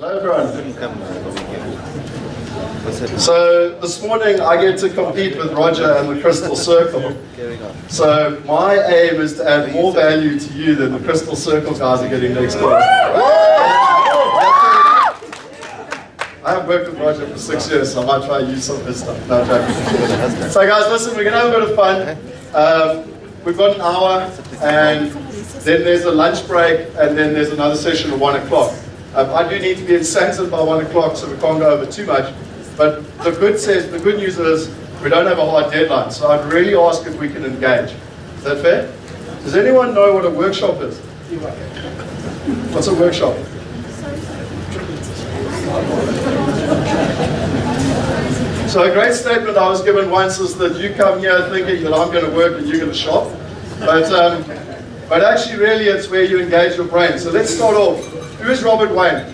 Hello everyone. So this morning I get to compete with Roger and the Crystal Circle. So my aim is to add more value to you than the Crystal Circle guys are getting next door. I have worked with Roger for 6 years, so I might try to use some of his stuff. No, joking. So guys, listen, we're going to have a bit of fun. We've got an hour, and then there's a lunch break, and then there's another session at 1 o'clock. I do need to be in Santon by 1 o'clock, so we can't go over too much. But the good news is we don't have a hard deadline, so I'd really ask if we can engage. Is that fair? Does anyone know what a workshop is? What's a workshop? So a great statement I was given once is that you come here thinking that I'm going to work and you're going to shop. But actually really it's where you engage your brain. So let's start off. Who is Robert Wayne?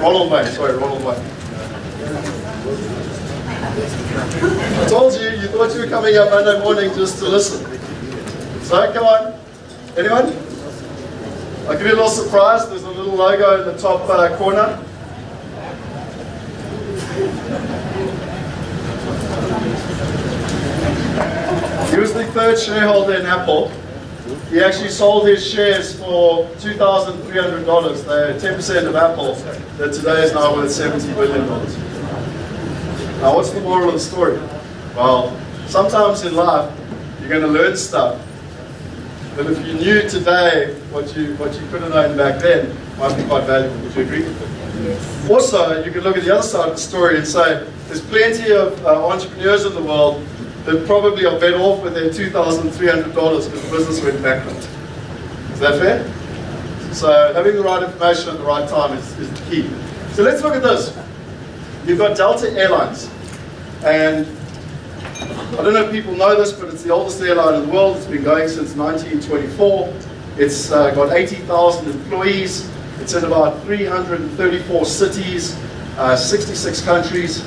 Ronald Wayne, sorry, Ronald Wayne. I told you, you thought you were coming here Monday morning just to listen. So come on. Anyone? I'll give you a little surprise. There's a little logo in the top corner. He was the third shareholder in Apple. He actually sold his shares for $2,300. They're 10% of Apple, that today is now worth $70 billion. Now what's the moral of the story? Well, sometimes in life, you're going to learn stuff. But if you knew today what you could have known back then, it might be quite valuable. Would you agree? Yes. Also, you can look at the other side of the story and say, there's plenty of entrepreneurs in the world that probably are better off with their $2,300 because the business went bankrupt. Is that fair? So having the right information at the right time is the key. So let's look at this. You've got Delta Airlines. And I don't know if people know this, but it's the oldest airline in the world. It's been going since 1924. It's got 80,000 employees. It's in about 334 cities, 66 countries.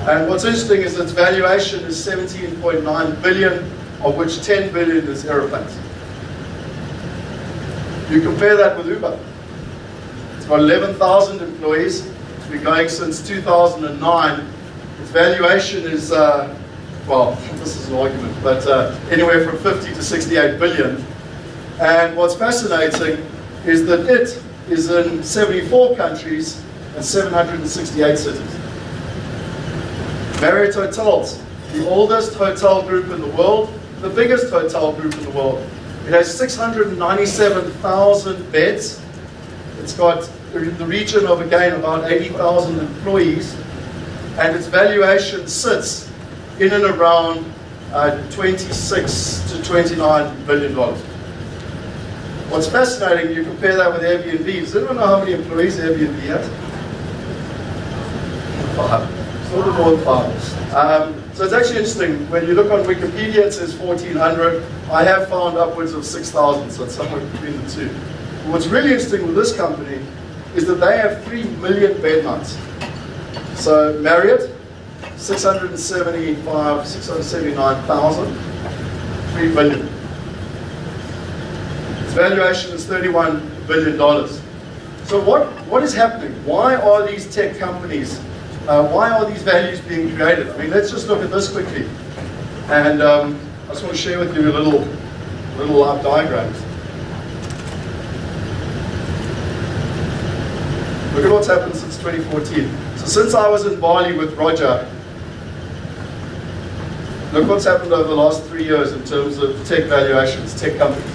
And what's interesting is its valuation is 17.9 billion, of which 10 billion is aeroplanes. You compare that with Uber. It's got 11,000 employees. It's been going since 2009. Its valuation is, well, this is an argument, but anywhere from 50 to 68 billion. And what's fascinating is that it is in 74 countries and 768 cities. Marriott Hotels, the oldest hotel group in the world, the biggest hotel group in the world. It has 697,000 beds. It's got in the region of, again, about 80,000 employees. And its valuation sits in and around 26 to $29 billion. What's fascinating, you compare that with Airbnb. Does anyone know how many employees Airbnb has? 5. A little more than 5. So it's actually interesting. When you look on Wikipedia, it says 1,400. I have found upwards of 6,000, so it's somewhere between the two. But what's really interesting with this company is that they have 3 million bed nights. So Marriott, 679,000, 3 billion. Its valuation is $31 billion. So what is happening? Why are these tech companies, why are these values being created? I mean, let's just look at this quickly. And I just want to share with you a little live diagrams. Look at what's happened since 2014. So since I was in Bali with Roger, look what's happened over the last 3 years in terms of tech valuations, tech companies.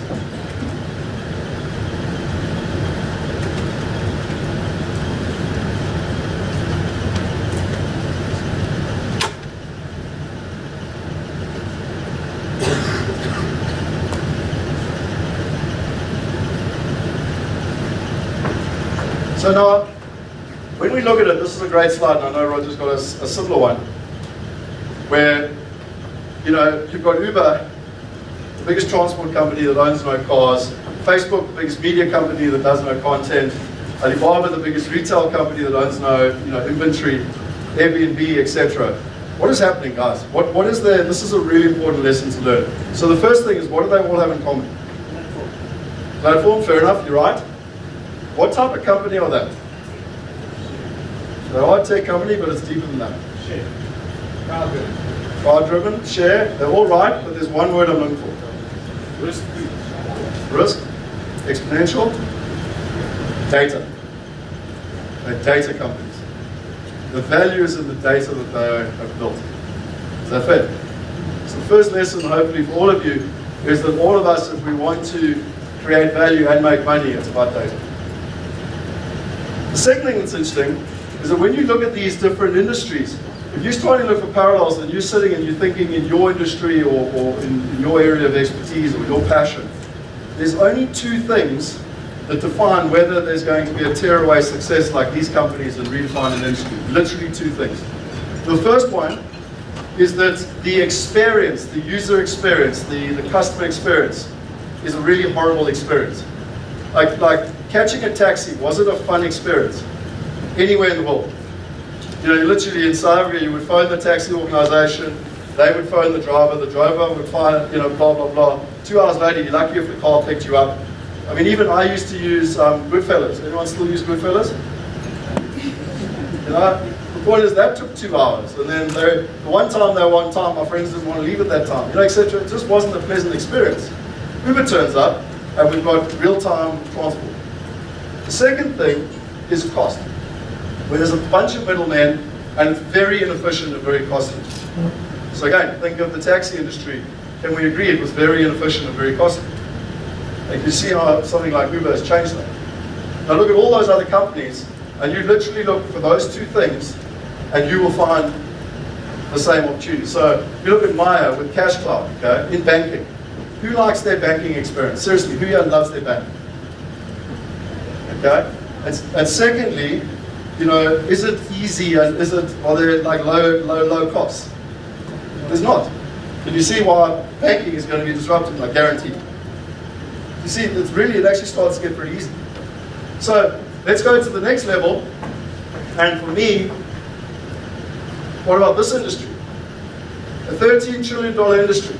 So now, when we look at it, this is a great slide, and I know Roger's got a similar one, where, you know, you've got Uber, the biggest transport company that owns no cars, Facebook, the biggest media company that does no content, Alibaba, the biggest retail company that owns no, inventory, Airbnb, etc. What is happening, guys? What is there? This is a really important lesson to learn. So the first thing is, what do they all have in common? Platform, fair enough, you're right. What type of company are they? They are a tech company, but it's deeper than that. Share. Crowd-driven. Crowd-driven, share, they're all right, but there's one word I'm looking for. Risk. Risk, exponential, data. They're data companies. The value is in the data that they have built. Is that fair? So the first lesson, hopefully for all of you, is that all of us, if we want to create value and make money, it's about data. The second thing that's interesting is that when you look at these different industries, if you're starting to look for parallels and you're sitting and you're thinking in your industry or in your area of expertise or your passion, there's only two things that define whether there's going to be a tearaway success like these companies and redefine an industry. Literally two things. The first one is that the experience, the user experience, the customer experience is a really horrible experience. Like catching a taxi, was it a fun experience? Anywhere in the world. You know, literally in South Africa, you would phone the taxi organization, they would phone the driver would find, you know, blah, blah, blah. 2 hours later, you're lucky if the car picked you up. I mean, even I used to use Goodfellas. Anyone still use Goodfellas? You know, the point is that took 2 hours. And then the one time, my friends didn't want to leave at that time, you know, etc. It just wasn't a pleasant experience. Uber turns up, and we've got real-time transport. The second thing is cost, where there's a bunch of middlemen, and it's very inefficient and very costly. So again, think of the taxi industry. Can we agree it was very inefficient and very costly? Like you see how something like Uber has changed that. Now look at all those other companies, and you literally look for those two things, and you will find the same opportunity. So if you look at Maya with Cash Cloud, okay, in banking. Who likes their banking experience? Seriously, who here loves their bank? Okay? And secondly, you know, is it easy and are there like low costs? There's not. Can you see why banking is going to be disrupted? Like guaranteed. You see, it actually starts to get pretty easy. So let's go to the next level. And for me, what about this industry? A $13 trillion industry.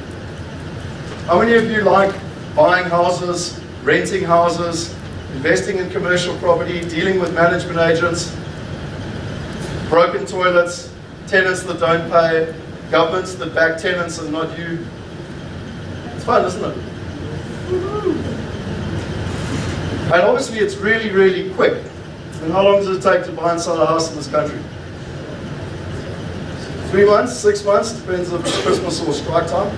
How many of you like buying houses, renting houses, investing in commercial property, dealing with management agents, broken toilets, tenants that don't pay, governments that back tenants and not you? It's fun, isn't it? And obviously it's really, really quick. And how long does it take to buy and sell a house in this country? 3 months, 6 months, depends if it's Christmas or strike time.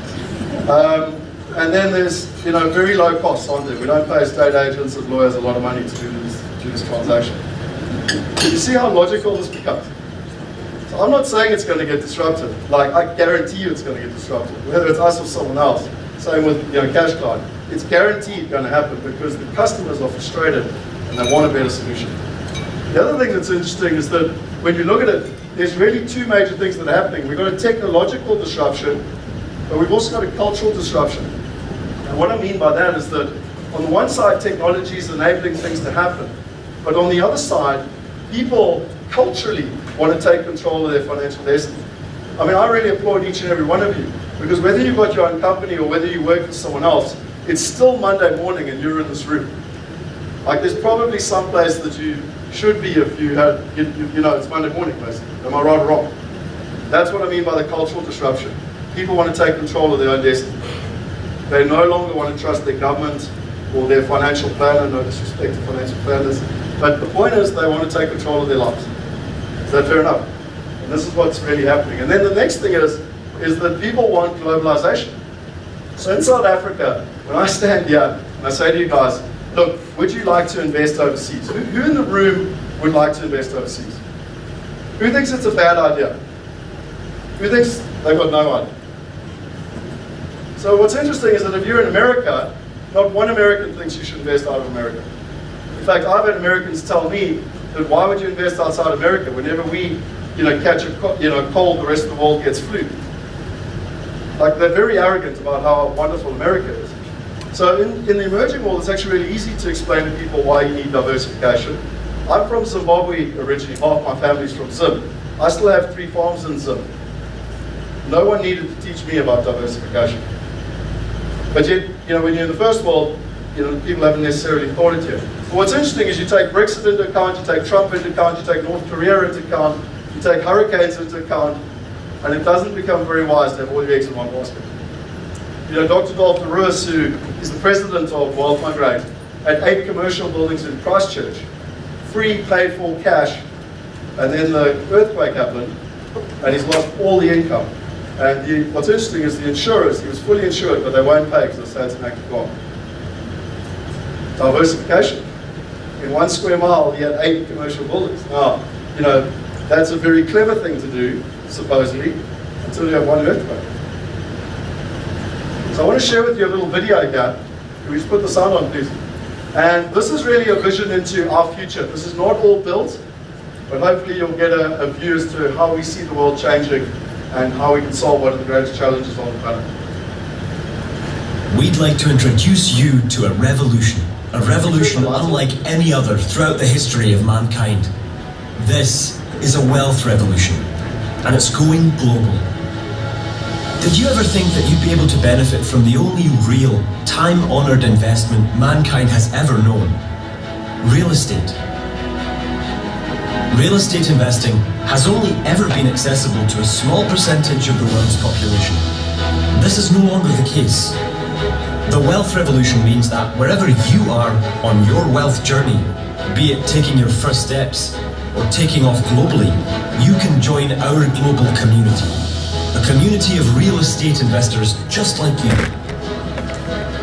And then there's, you know, very low costs on there. We don't pay estate agents and lawyers a lot of money to do this transaction. You see how logical this becomes? So I'm not saying it's going to get disrupted. Like, I guarantee you it's going to get disrupted, whether it's us or someone else. Same with, you know, Cash Cloud. It's guaranteed going to happen because the customers are frustrated and they want a better solution. The other thing that's interesting is that when you look at it, there's really two major things that are happening. We've got a technological disruption, but we've also got a cultural disruption. And what I mean by that is that on the one side, technology is enabling things to happen, but on the other side, people culturally want to take control of their financial destiny. I mean, I really applaud each and every one of you, because whether you've got your own company or whether you work for someone else, it's still Monday morning and you're in this room. Like, there's probably some place that you should be if you had, you know, it's Monday morning, basically. Am I right or wrong? That's what I mean by the cultural disruption. People want to take control of their own destiny. They no longer want to trust their government or their financial planner, no disrespect to financial planners. But the point is they want to take control of their lives. Is that fair enough? And this is what's really happening. And then the next thing is that people want globalization. So in South Africa, when I stand here and I say to you guys, look, would you like to invest overseas? Who in the room would like to invest overseas? Who thinks it's a bad idea? Who thinks they've got no idea? So what's interesting is that if you're in America, not one American thinks you should invest out of America. In fact, I've had Americans tell me that why would you invest outside America? Whenever we, you know, catch a cold, the rest of the world gets flu. Like, they're very arrogant about how wonderful America is. So in the emerging world, it's actually really easy to explain to people why you need diversification. I'm from Zimbabwe originally, half my family's from Zim. I still have 3 farms in Zim. No one needed to teach me about diversification. But yet, you know, when you're in the first world, you know, people haven't necessarily thought it yet. But what's interesting is you take Brexit into account, you take Trump into account, you take North Korea into account, you take hurricanes into account, and it doesn't become very wise to have all your eggs in one basket. You know, Dr. Dolph Lewis, who is the president of WealthE Migrate, had 8 commercial buildings in Christchurch, free, paid for cash, and then the earthquake happened, and he's lost all the income. And what's interesting is the insurers, he was fully insured, but they won't pay because they say it's an act of God. Diversification. In 1 square mile, he had 8 commercial buildings. Now, you know, that's a very clever thing to do, supposedly, until you have one earthquake. So I want to share with you a little video here. Can we just put the sound on, please? And this is really a vision into our future. This is not all built, but hopefully you'll get a view as to how we see the world changing and how we can solve one of the greatest challenges on the planet. We'd like to introduce you to a revolution unlike any other throughout the history of mankind. This is a wealth revolution, and it's going global. Did you ever think that you'd be able to benefit from the only real, time-honored investment mankind has ever known? Real estate. Real estate investing has only ever been accessible to a small percentage of the world's population. This is no longer the case. The wealth revolution means that wherever you are on your wealth journey, be it taking your first steps or taking off globally, you can join our global community. A community of real estate investors just like you.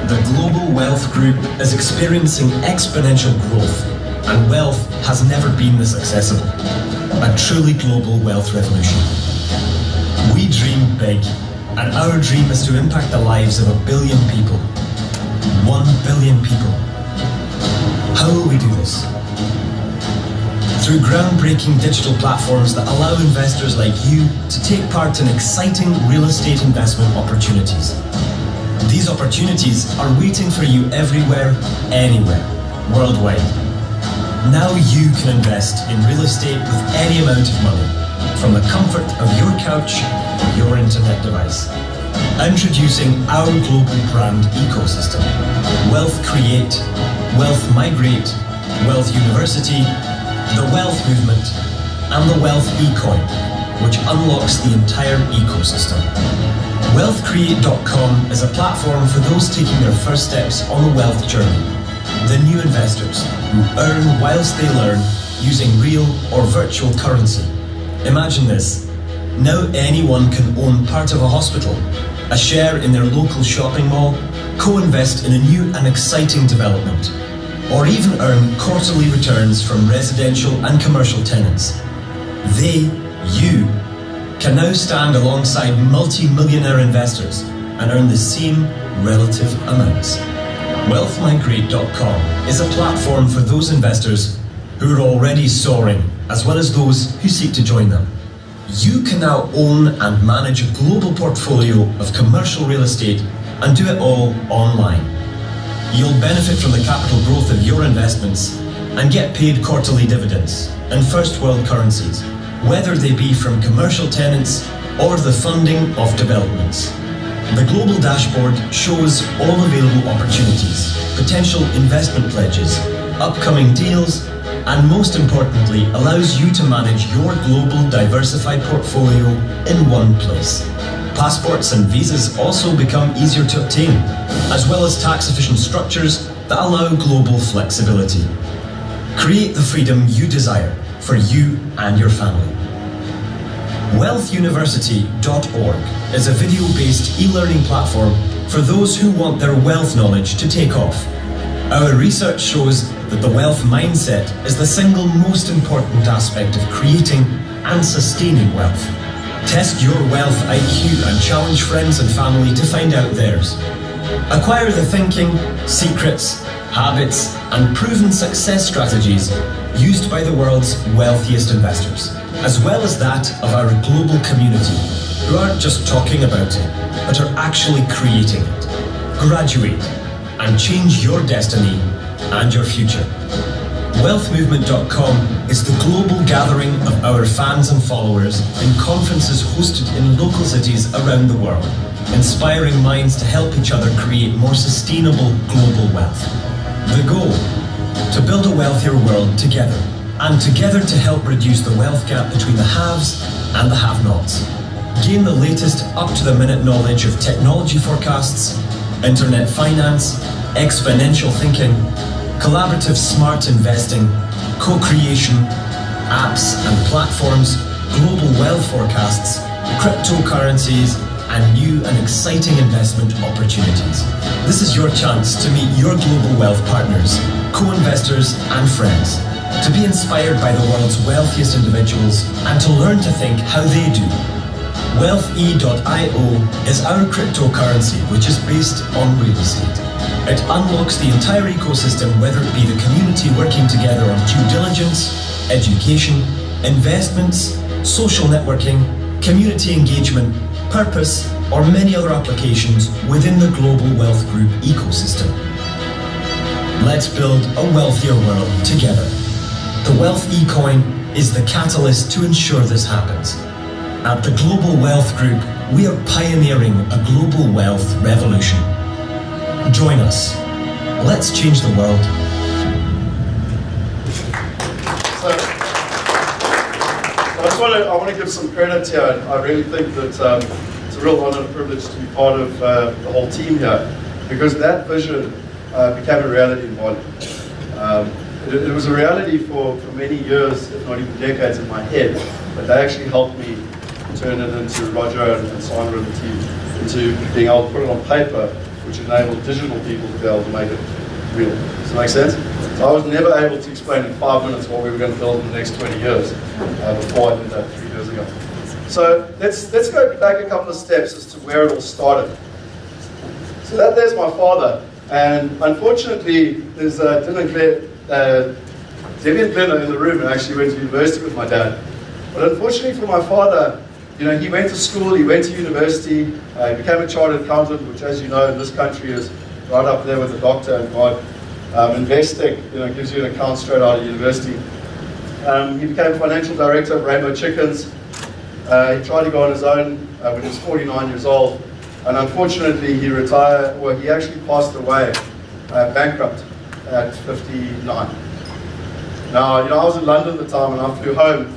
The Global Wealth Group is experiencing exponential growth, and wealth has never been this accessible. A truly global wealth revolution. We dream big, and our dream is to impact the lives of 1 billion people. 1 billion people. How will we do this? Through groundbreaking digital platforms that allow investors like you to take part in exciting real estate investment opportunities. These opportunities are waiting for you everywhere, anywhere, worldwide. Now you can invest in real estate with any amount of money, from the comfort of your couch or your internet device. Introducing our global brand ecosystem. WealthE Create, WealthE Migrate, WealthE University, the Wealth Movement, and the WealthE Coin, which unlocks the entire ecosystem. WealthCreate.com is a platform for those taking their first steps on the wealth journey. The new investors who earn whilst they learn using real or virtual currency. Imagine this. Now anyone can own part of a hospital, a share in their local shopping mall, co-invest in a new and exciting development, or even earn quarterly returns from residential and commercial tenants. They, you, can now stand alongside multi-millionaire investors and earn the same relative amounts. WealthMigrate.com is a platform for those investors who are already soaring, as well as those who seek to join them. You can now own and manage a global portfolio of commercial real estate and do it all online. You'll benefit from the capital growth of your investments and get paid quarterly dividends in first world currencies, whether they be from commercial tenants or the funding of developments. The global dashboard shows all available opportunities, potential investment pledges, upcoming deals, and most importantly, allows you to manage your global diversified portfolio in one place. Passports and visas also become easier to obtain, as well as tax-efficient structures that allow global flexibility. Create the freedom you desire for you and your family. WealthUniversity.org is a video-based e-learning platform for those who want their wealth knowledge to take off. Our research shows that the wealth mindset is the single most important aspect of creating and sustaining wealth. Test your wealth IQ and challenge friends and family to find out theirs. Acquire the thinking, secrets, habits, and proven success strategies used by the world's wealthiest investors, as well as that of our global community, who aren't just talking about it, but are actually creating it. Graduate and change your destiny and your future. WealthMovement.com is the global gathering of our fans and followers in conferences hosted in local cities around the world, inspiring minds to help each other create more sustainable global wealth. The goal to build a wealthier world together, and together to help reduce the wealth gap between the haves and the have-nots. Gain the latest up-to-the-minute knowledge of technology forecasts, internet finance, exponential thinking, collaborative smart investing, co-creation, apps and platforms, global wealth forecasts, cryptocurrencies, and new and exciting investment opportunities. This is your chance to meet your global wealth partners, co-investors and friends, to be inspired by the world's wealthiest individuals and to learn to think how they do. WealthE.io is our cryptocurrency, which is based on real estate. It unlocks the entire ecosystem, whether it be the community working together on due diligence, education, investments, social networking, community engagement, purpose, or many other applications within the Global Wealth Group ecosystem. Let's build a wealthier world together. The WealthE coin is the catalyst to ensure this happens. At the Global Wealth Group, we are pioneering a global wealth revolution. Join us. Let's change the world. I want to give some credit here. I really think that it's a real honor and privilege to be part of the whole team here, because that vision became a reality in Bali. It was a reality for many years, if not even decades, in my head, but they actually helped me turn it into Roger and Sandra and the team, into being able to put it on paper, which enabled digital people to be able to make it real. Does that make sense? So I was never able to explain in 5 minutes what we were going to build in the next 20 years before I did that 3 years ago. So let's go back a couple of steps as to where it all started. So there's my father, and unfortunately there's Debbie and Glenn are in the room, and actually went to university with my dad. But unfortunately for my father, you know, he went to school, he went to university, he became a chartered accountant, which, as you know, in this country is right up there with a doctor and God. Investing, you know, gives you an account straight out of university. He became financial director of Rainbow Chickens. He tried to go on his own when he was 49 years old, and unfortunately he retired, well, he actually passed away bankrupt at 59. Now, you know, I was in London at the time and I flew home,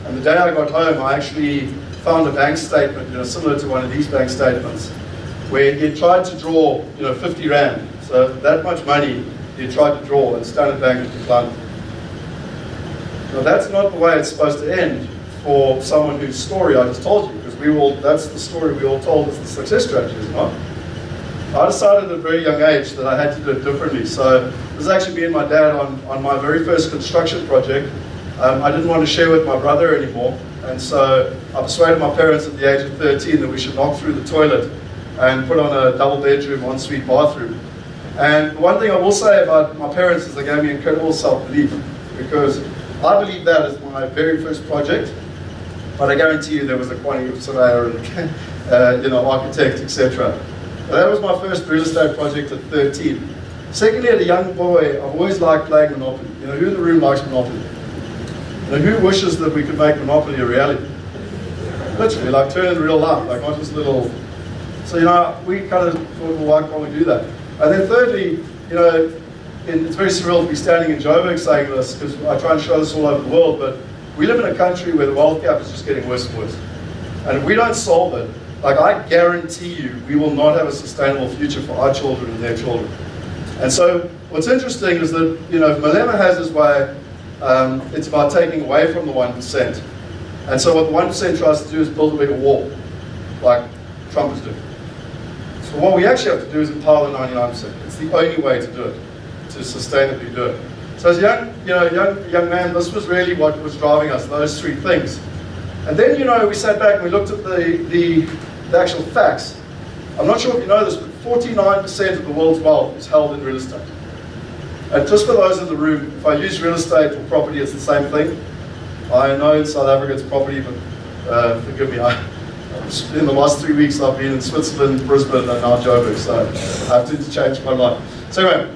and the day I got home I actually found a bank statement, you know, similar to one of these bank statements, where he had tried to draw, you know, 50 Rand, so that much money he tried to draw, and Standard Bank had declined. Now that's not the way it's supposed to end for someone whose story I just told you, because that's the story we all told as the success strategy, is it not? I decided at a very young age that I had to do it differently. So this is actually me and my dad on my very first construction project. I didn't want to share with my brother anymore, and so I persuaded my parents at the age of 13 that we should knock through the toilet and put on a double bedroom ensuite bathroom. And one thing I will say about my parents is they gave me incredible self-belief, because I believe that as my very first project, but I guarantee you there was a quantity surveyor and you know, architect, etc. That was my first real estate project at 13. Secondly, as a young boy, I've always liked playing Monopoly. You know, who in the room likes Monopoly? You know, who wishes that we could make Monopoly a reality? Literally, like turn in real life, like not just little. So, you know, we kind of thought, well, why can't we do that? And then thirdly, you know, it's very surreal to be standing in Joburg saying this, because I try and show this all over the world, but we live in a country where the wealth gap is just getting worse and worse. And if we don't solve it, like I guarantee you, we will not have a sustainable future for our children and their children. And so what's interesting is that, you know, if Malema has his way, it's about taking away from the 1%. And so what the 1% tries to do is build a bigger wall, like Trump is doing. So what we actually have to do is empower the 99%. It's the only way to do it, to sustainably do it. So as a young man, this was really what was driving us, those three things. And then, you know, we sat back and we looked at the actual facts. I'm not sure if you know this, but 49% of the world's wealth is held in real estate. And just for those in the room, if I use real estate or property, it's the same thing. I know in South Africa it's property, but forgive me, in the last 3 weeks I've been in Switzerland, Brisbane, and now Joburg, so I have to interchange quite a lot. So anyway,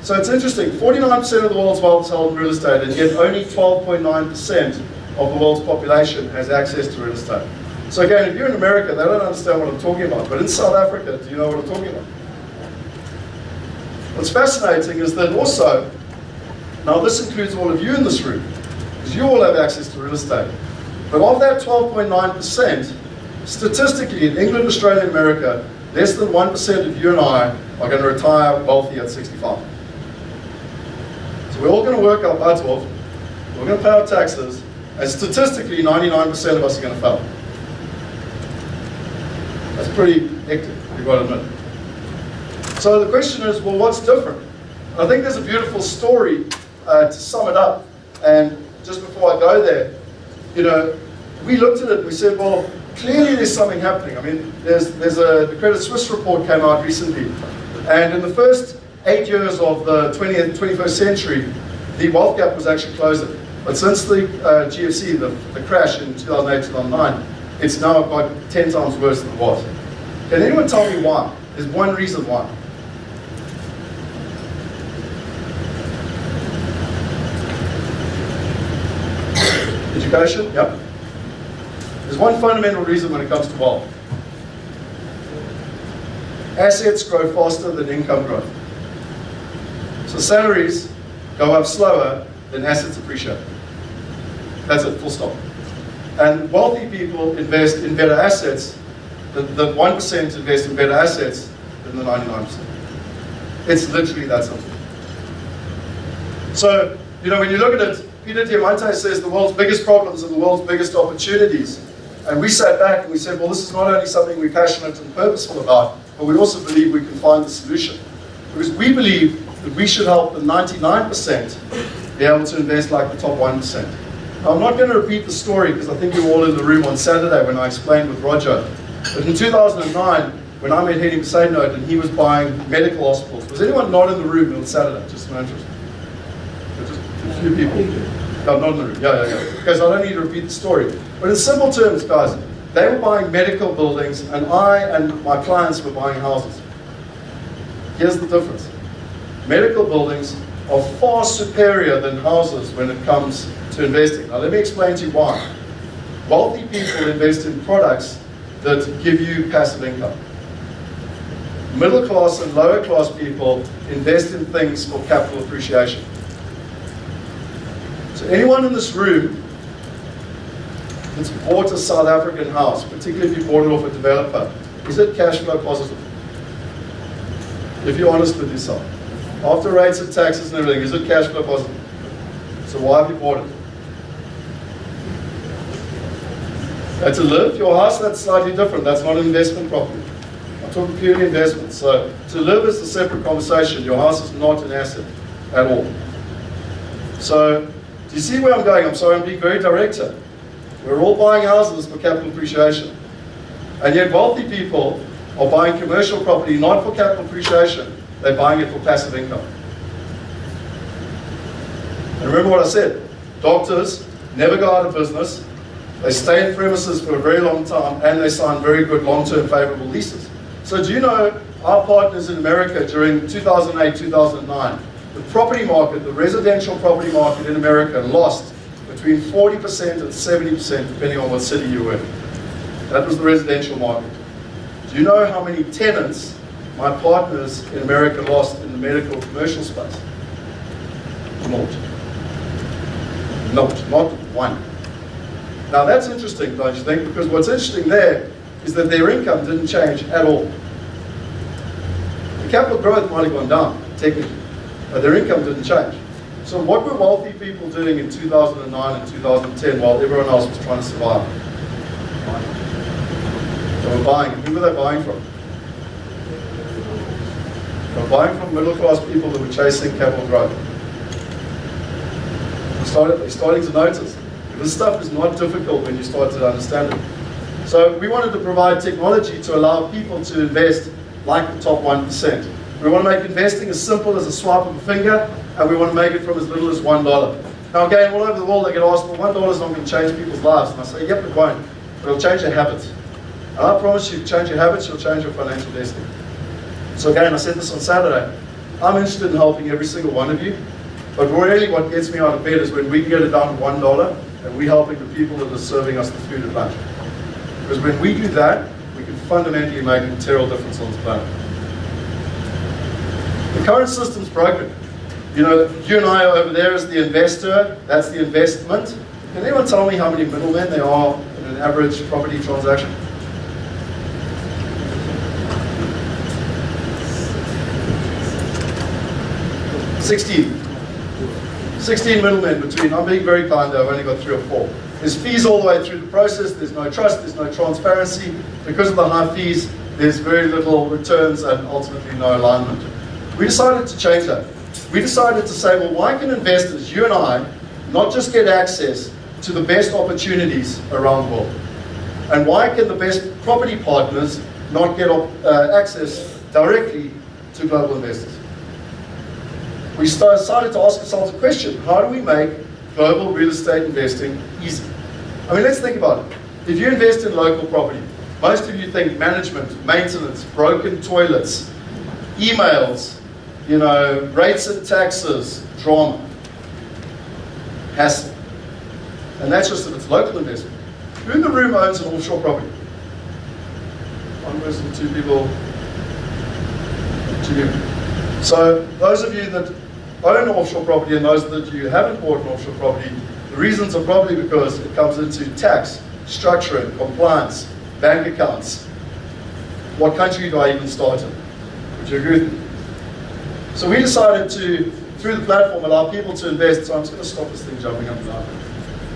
so it's interesting, 49% of the world's wealth is held in real estate, and yet only 12.9% of the world's population has access to real estate. So again, if you're in America, they don't understand what I'm talking about, but in South Africa, do you know what I'm talking about? What's fascinating is that also, Now this includes all of you in this room, because you all have access to real estate. But of that 12.9%, statistically in England, Australia, and America, less than 1% of you and I are going to retire wealthy at 65. So we're all going to work our butts off, we're going to pay our taxes, and statistically 99% of us are going to fail. That's pretty hectic, you've got to admit. So the question is, well, what's different? I think there's a beautiful story to sum it up. And just before I go there, you know, we looked at it and we said, well, clearly there's something happening. I mean, the Credit Suisse report came out recently. And in the first 8 years of the 21st century, the wealth gap was actually closing. But since the GFC, the crash in 2008, 2009, it's now got 10 times worse than it was. Can anyone tell me why? There's one reason why. Education? Yep. There's one fundamental reason when it comes to wealth. Assets grow faster than income growth. So salaries go up slower than assets appreciate. That's it, full stop. And wealthy people invest in better assets. The 1% invest in better assets than the 99%. It's literally that simple. So, you know, when you look at it, Peter Diamante says the world's biggest problems are the world's biggest opportunities. And we sat back and we said, well, this is not only something we're passionate and purposeful about, but we also believe we can find the solution. Because we believe that we should help the 99% be able to invest like the top 1%. Now, I'm not going to repeat the story because I think you were all in the room on Saturday when I explained with Roger. But in 2009, when I met Henny Besaidnote and he was buying medical hospitals, was anyone not in the room on Saturday? Just an interest. Just a few people. No, not in the room. Yeah. Because I don't need to repeat the story. But in simple terms, guys, they were buying medical buildings and I and my clients were buying houses. Here's the difference. Medical buildings are far superior than houses when it comes to investing. Now let me explain to you why. Wealthy people invest in products that give you passive income. Middle class and lower class people invest in things for capital appreciation. So anyone in this room that's bought a South African house, particularly if you bought it off a developer, is it cash flow positive? If you're honest with yourself. After rates and taxes and everything, is it cash flow positive? So why have you bought it? And to live, your house, that's slightly different. That's not an investment property. I'm talking purely investment. So to live is a separate conversation. Your house is not an asset at all. So do you see where I'm going? I'm sorry, I'm being very direct here. We're all buying houses for capital appreciation. And yet wealthy people are buying commercial property not for capital appreciation. They're buying it for passive income. And remember what I said. Doctors never go out of business. They stay in premises for a very long time and they sign very good long-term favorable leases. So do you know our partners in America during 2008, 2009, the property market, the residential property market in America lost between 40% and 70% depending on what city you were in. That was the residential market. Do you know how many tenants my partners in America lost in the medical commercial space? Not one. Now that's interesting, don't you think? Because what's interesting there is that their income didn't change at all. The capital growth might have gone down, technically, but their income didn't change. So what were wealthy people doing in 2009 and 2010 while everyone else was trying to survive? They were buying. Who were they buying from? They were buying from middle-class people that were chasing capital growth. They're starting to notice. This stuff is not difficult when you start to understand it. So we wanted to provide technology to allow people to invest like the top 1%. We want to make investing as simple as a swipe of a finger, and we want to make it from as little as $1. Now again, all over the world they get asked, well, $1 is not going to change people's lives. And I say, yep, it won't. But it'll change your habits. And I promise you, change your habits, you'll change your financial destiny. So again, I said this on Saturday. I'm interested in helping every single one of you. But really what gets me out of bed is when we can get it down to $1 and we're helping the people that are serving us the food at lunch. Because when we do that, we can fundamentally make a material difference on this planet. The current system's broken. You know, you and I are over there as the investor, that's the investment. Can anyone tell me how many middlemen there are in an average property transaction? 16 middlemen between, I'm being very kind, I've only got 3 or 4. There's fees all the way through the process, there's no trust, there's no transparency. Because of the high fees, there's very little returns and ultimately no alignment. We decided to change that. We decided to say, well, why can investors, you and I, not just get access to the best opportunities around the world? And why can the best property partners not get access directly to global investors? We decided to ask ourselves a question: how do we make global real estate investing easy? I mean, let's think about it. If you invest in local property, most of you think management, maintenance, broken toilets, emails, you know, rates and taxes, drama, hassle. And that's just if it's local investment. Who in the room owns an offshore property? One person, 2 people, 2 people. So those of you that own offshore property and those that you haven't bought an offshore property, the reasons are probably because it comes into tax, structuring, compliance, bank accounts. What country do I even start in? Would you agree with me? So we decided to, through the platform, allow people to invest. So I'm just going to stop this thing jumping up and down.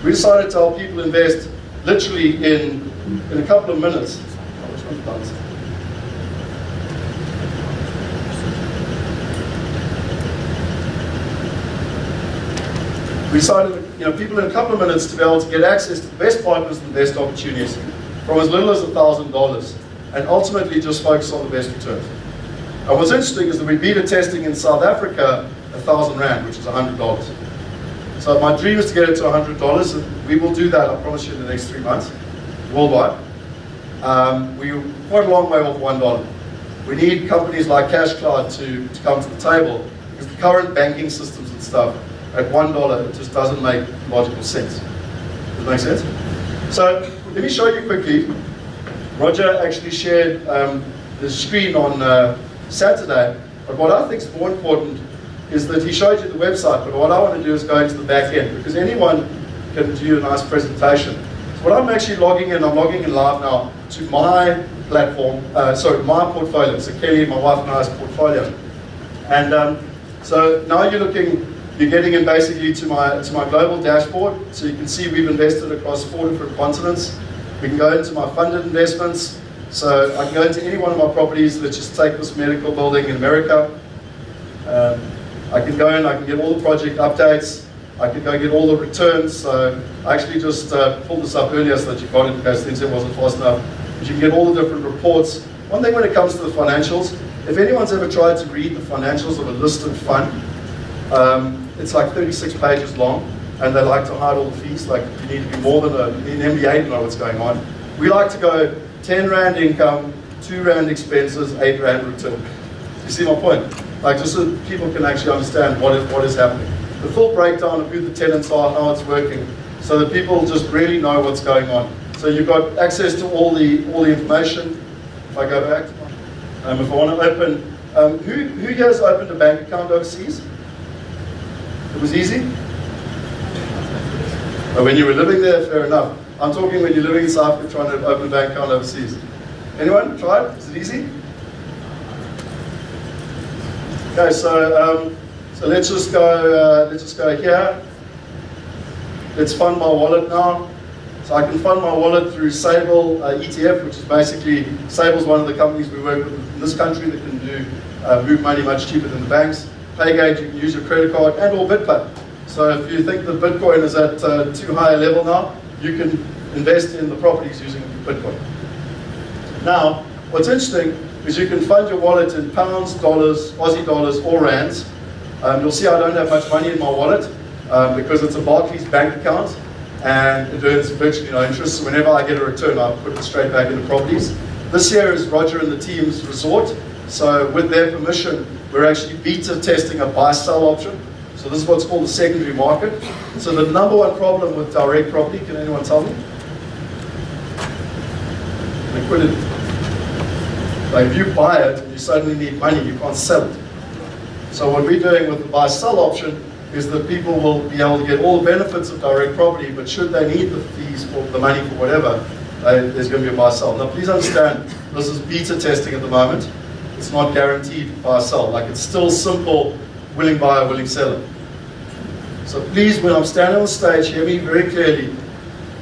We decided to help people invest literally in a couple of minutes. Oh, which one's bouncing? We decided, you know, people in a couple of minutes to be able to get access to the best partners and the best opportunities from as little as $1,000 and ultimately just focus on the best returns. And what's interesting is that we beta testing in South Africa 1,000 Rand, which is $100. So my dream is to get it to $100, and we will do that, I promise you, in the next 3 months, worldwide. We're quite a long way off $1. We need companies like CashCloud to come to the table, because the current banking systems and stuff, at $1, it just doesn't make logical sense. Does that make sense? So let me show you quickly. Roger actually shared the screen on Saturday, but what I think is more important is that he showed you the website, but what I want to do is go into the back end, because anyone can do a nice presentation. So what I'm actually logging in, I'm logging in live now to my platform, my portfolio. So Kelly, my wife and I's portfolio. And so now you're getting in basically to my global dashboard. So you can see we've invested across 4 different continents. We can go into my funded investments. So I can go into any one of my properties. Let's just take this medical building in America. I can go in, I can get all the project updates. I can go get all the returns. So I actually just pulled this up earlier so that you got it in case the internet wasn't fast enough. But you can get all the different reports. One thing when it comes to the financials, if anyone's ever tried to read the financials of a listed fund, it's like 36 pages long, and they like to hide all the fees. Like, you need to be more than you need an MBA to know what's going on. We like to go 10 Rand income, 2 Rand expenses, 8 Rand return. You see my point? Like, just so people can actually understand what is happening. The full breakdown of who the tenants are, how it's working, so that people just really know what's going on. So you've got access to all the information. If I go back, if I want to open, who here has opened a bank account overseas? It was easy? When you were living there, fair enough. I'm talking when you're living in South Africa trying to open a bank account overseas. Anyone try it? Is it easy? Okay, so let's just go here. Let's fund my wallet now. So I can fund my wallet through Sable ETF, which is basically, Sable's one of the companies we work with in this country that can do move money much cheaper than the banks. PayGate, you can use your credit card, and or BitPay. So if you think that Bitcoin is at too high a level now, you can invest in the properties using Bitcoin. Now, what's interesting is you can fund your wallet in pounds, dollars, Aussie dollars, or rands. You'll see I don't have much money in my wallet because it's a Barclays bank account, and it earns virtually no interest. So whenever I get a return, I put it straight back into properties. This here is Roger and the team's resort. So with their permission, we're actually beta testing a buy-sell option. So this is what's called the secondary market. So the number one problem with direct property, can anyone tell me? Liquidity. Like if you buy it and you suddenly need money, you can't sell it. So what we're doing with the buy-sell option is that people will be able to get all the benefits of direct property, but should they need the fees for the money for whatever, there's going to be a buy-sell. Now please understand, this is beta testing at the moment. It's not guaranteed buy-sell. Like, it's still simple, willing buyer, willing seller. So please, when I'm standing on stage, hear me very clearly.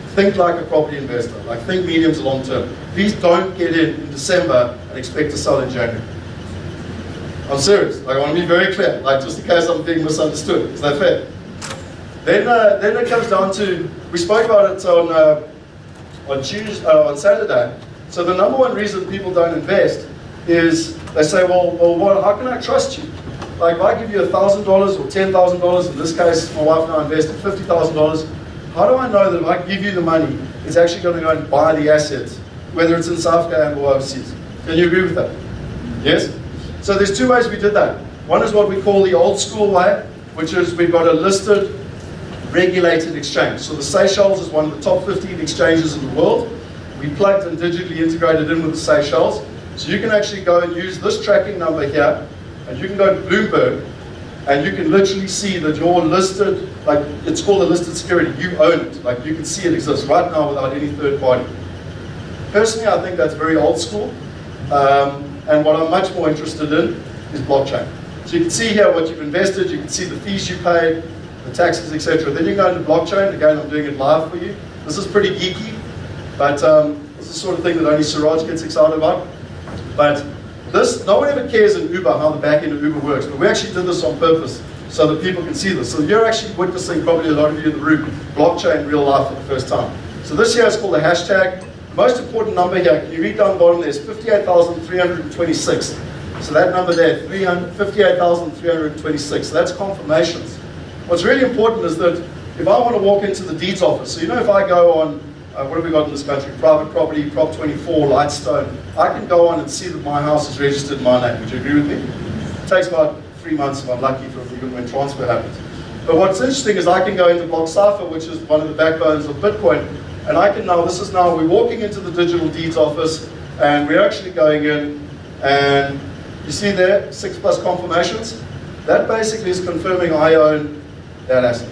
Think like a property investor. Like, think medium to long term. Please don't get in December and expect to sell in January. I'm serious. Like, I want to be very clear. Like, just in case I'm being misunderstood. Is that fair? Then it comes down to, we spoke about it on Saturday. So the number one reason people don't invest is they say, well, how can I trust you? Like, if I give you $1,000 or $10,000, in this case, my wife and I invested $50,000, how do I know that if I give you the money, it's actually going to go and buy the assets, whether it's in South Africa or overseas? Can you agree with that? Yes? So there's two ways we did that. One is what we call the old school way, which is we've got a listed, regulated exchange. So the Seychelles is one of the top 15 exchanges in the world. We plugged and digitally integrated in with the Seychelles. So you can actually go and use this tracking number here, and you can go to Bloomberg, and you can literally see that you're listed, like, it's called a listed security. You own it. Like, you can see it exists right now without any third party. Personally, I think that's very old school. And what I'm much more interested in is blockchain. So you can see here what you've invested, you can see the fees you paid, the taxes, etc. Then you go into blockchain. Again, I'm doing it live for you. This is pretty geeky, but this is the sort of thing that only Siraj gets excited about. But this, no one ever cares in Uber how the back end of Uber works, but we actually did this on purpose so that people can see this. So you're actually witnessing, probably a lot of you in the room, blockchain in real life for the first time. So this here is called a hashtag. The most important number here, can you read down the bottom there, is 58,326. So that number there, 58,326, so that's confirmations. What's really important is that if I want to walk into the deeds office, so you know if I go on, what have we got in this country, private property, Prop 24, Lightstone, I can go on and see that my house is registered in my name. Would you agree with me? It takes about 3 months if I'm lucky from even when transfer happens. But what's interesting is I can go into Block Cipher, which is one of the backbones of Bitcoin, and I can now, we're walking into the digital deeds office, and we're actually going in, and you see there, 6+ confirmations. That basically is confirming I own that asset.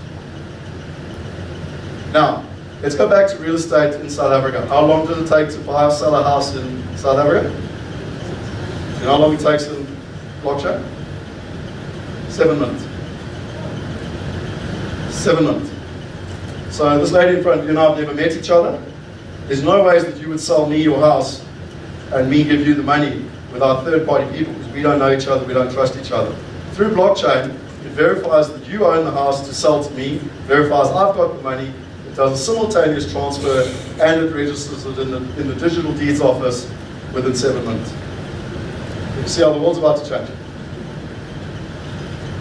Now, let's go back to real estate in South Africa. How long does it take to buy or sell a house in South Africa? You know how long it takes in blockchain? 7 minutes. 7 minutes. So this lady in front of you and I have never met each other. There's no ways that you would sell me your house and me give you the money without third-party people, because we don't know each other, we don't trust each other. Through blockchain, it verifies that you own the house to sell to me, verifies I've got the money, it does a simultaneous transfer, and it registers it in the digital deeds office within 7 minutes. You see how the world's about to change.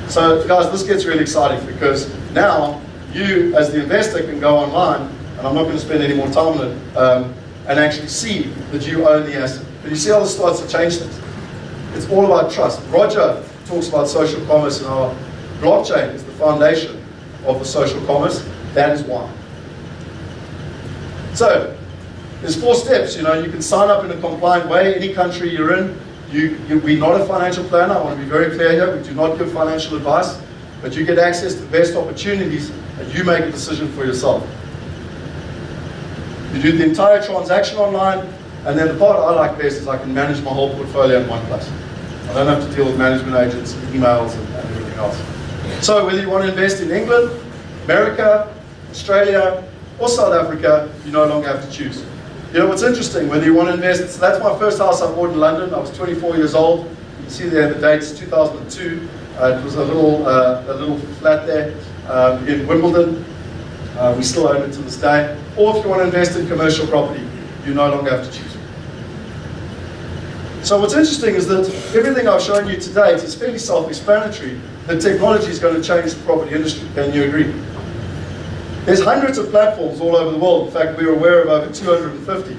So guys, this gets really exciting, because now you, as the investor, can go online, and I'm not going to spend any more time on it, and actually see that you own the asset. But you see how this starts to change things? It's all about trust. Roger talks about social commerce, and how blockchain is the foundation of the social commerce. That is why. So, there's 4 steps. You know, you can sign up in a compliant way, any country you're in. We're not a financial planner. I want to be very clear here. We do not give financial advice, but you get access to the best opportunities, and you make a decision for yourself. You do the entire transaction online, and then the part I like best is I can manage my whole portfolio in one place. I don't have to deal with management agents and emails and everything else. So whether you want to invest in England, America, Australia, or South Africa, you no longer have to choose. You know what's interesting, whether you want to invest, so that's my first house I bought in London. I was 24 years old. You can see there the dates, 2002. It was a little flat there in Wimbledon. We still own it to this day. Or if you want to invest in commercial property, you no longer have to choose. So what's interesting is that everything I've shown you today is fairly self-explanatory. The technology is going to change the property industry. Can you agree? There's hundreds of platforms all over the world. In fact, we're aware of over 250.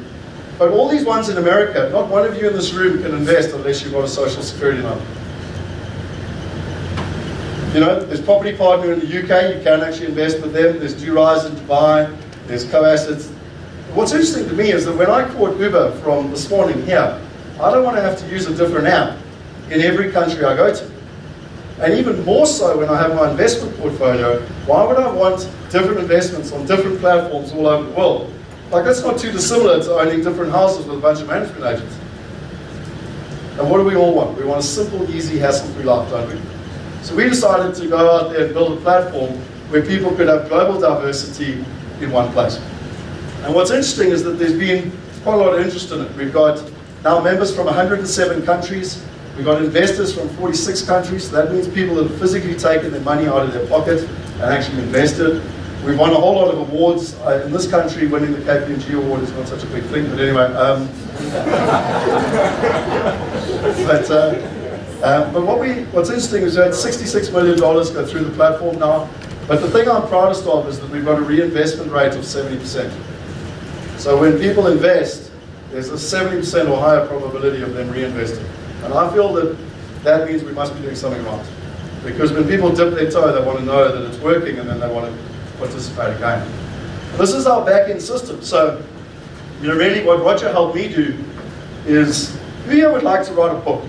But all these ones in America, not one of you in this room can invest unless you've got a social security number. You know, there's Property Partner in the UK, you can actually invest with them. There's Do Rise in Dubai, there's Co-Assets. What's interesting to me is that when I caught Uber from this morning here, I don't want to have to use a different app in every country I go to. And even more so when I have my investment portfolio, why would I want different investments on different platforms all over the world? Like, that's not too dissimilar to owning different houses with a bunch of management agents. And what do we all want? We want a simple, easy, hassle-free life, don't we? So we decided to go out there and build a platform where people could have global diversity in one place. And what's interesting is that there's been quite a lot of interest in it. We've got now members from 107 countries. We've got investors from 46 countries. So that means people that have physically taken their money out of their pocket and actually invested. We've won a whole lot of awards. In this country, winning the KPMG award is not such a big thing, but anyway. But what's interesting is we had $66 million go through the platform now. But the thing I'm proudest of is that we've got a reinvestment rate of 70%. So when people invest, there's a 70% or higher probability of them reinvesting. And I feel that that means we must be doing something right. Because when people dip their toe, they want to know that it's working, and then they want to participate again. This is our back-end system. So, you know, really what Roger helped me do is, who here would like to write a book?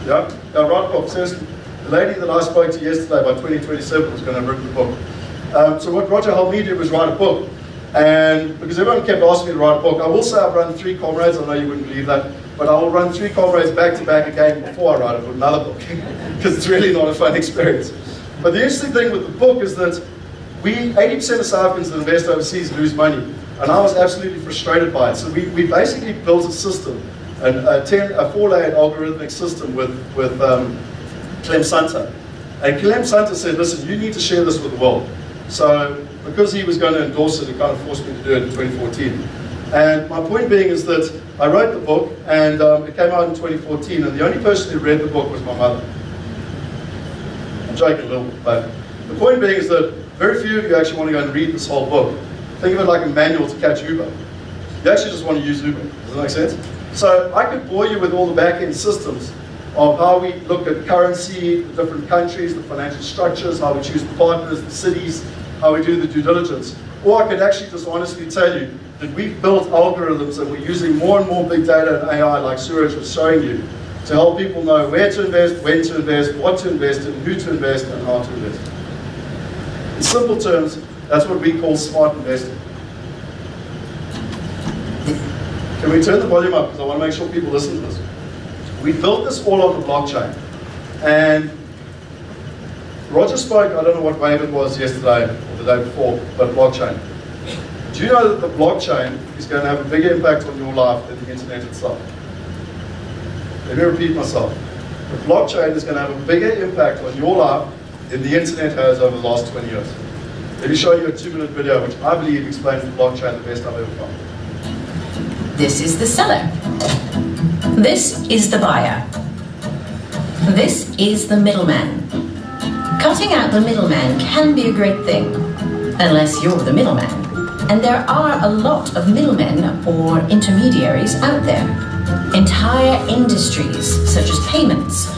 Yeah, write a book. Seriously, the lady that I spoke to yesterday by 2027 was going to have written the book. So what Roger helped me do was write a book. And because everyone kept asking me to write a book, I will say I've run 3 comrades. I know you wouldn't believe that, but I will run 3 comrades back to back again before I write another book, because it's really not a fun experience. But the interesting thing with the book is that 80% of South Africans that invest overseas lose money, and I was absolutely frustrated by it. So we basically built a system, a 4-layered algorithmic system with Clem Santa. And Clem Santa said, listen, you need to share this with the world. So because he was going to endorse it, he kind of forced me to do it in 2014. And my point being is that I wrote the book, and it came out in 2014, and the only person who read the book was my mother. I'm joking a little bit, but the point being is that very few of you actually want to go and read this whole book. Think of it like a manual to catch Uber. You actually just want to use Uber. Does that make sense? So I could bore you with all the back-end systems of how we look at currency, the different countries, the financial structures, how we choose the partners, the cities, how we do the due diligence. Or I could actually just honestly tell you that we've built algorithms and we're using more and more big data and AI, like Suraj was showing you, to help people know where to invest, when to invest, what to invest in, who to invest, and how to invest. In simple terms, that's what we call smart investing. Can we turn the volume up, because I want to make sure people listen to this. We built this all on the blockchain. And Roger spoke, I don't know what wave it was yesterday or the day before, but blockchain. Do you know that the blockchain is going to have a bigger impact on your life than the internet itself? Let me repeat myself. The blockchain is going to have a bigger impact on your life than the internet has over the last 20 years. Let me show you a 2-minute video which I believe explains the blockchain the best I've ever found. This is the seller. This is the buyer. This is the middleman. Cutting out the middleman can be a great thing, unless you're the middleman. And there are a lot of middlemen or intermediaries out there. Entire industries, such as payments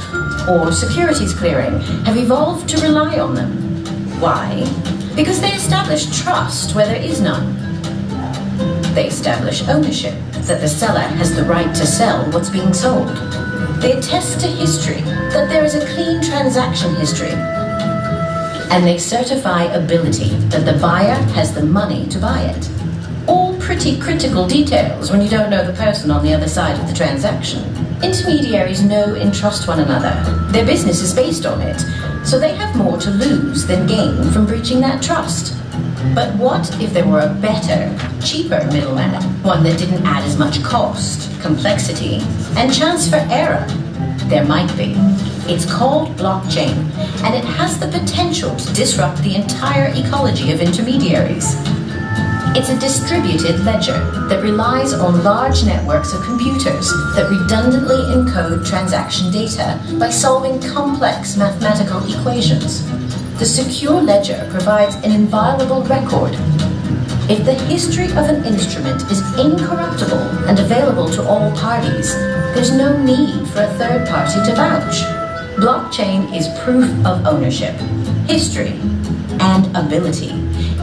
or securities clearing, have evolved to rely on them. Why? Because they establish trust where there is none. They establish ownership, that the seller has the right to sell what's being sold. They attest to history, that there is a clean transaction history. And they certify ability, that the buyer has the money to buy it. All pretty critical details when you don't know the person on the other side of the transaction. Intermediaries know and trust one another. Their business is based on it, so they have more to lose than gain from breaching that trust. But what if there were a better, cheaper middleman, one that didn't add as much cost, complexity, and chance for error? There might be. It's called blockchain, and it has the potential to disrupt the entire ecology of intermediaries. It's a distributed ledger that relies on large networks of computers that redundantly encode transaction data by solving complex mathematical equations. The secure ledger provides an inviolable record. If the history of an instrument is incorruptible and available to all parties, there's no need for a third party to vouch. Blockchain is proof of ownership, history, and ability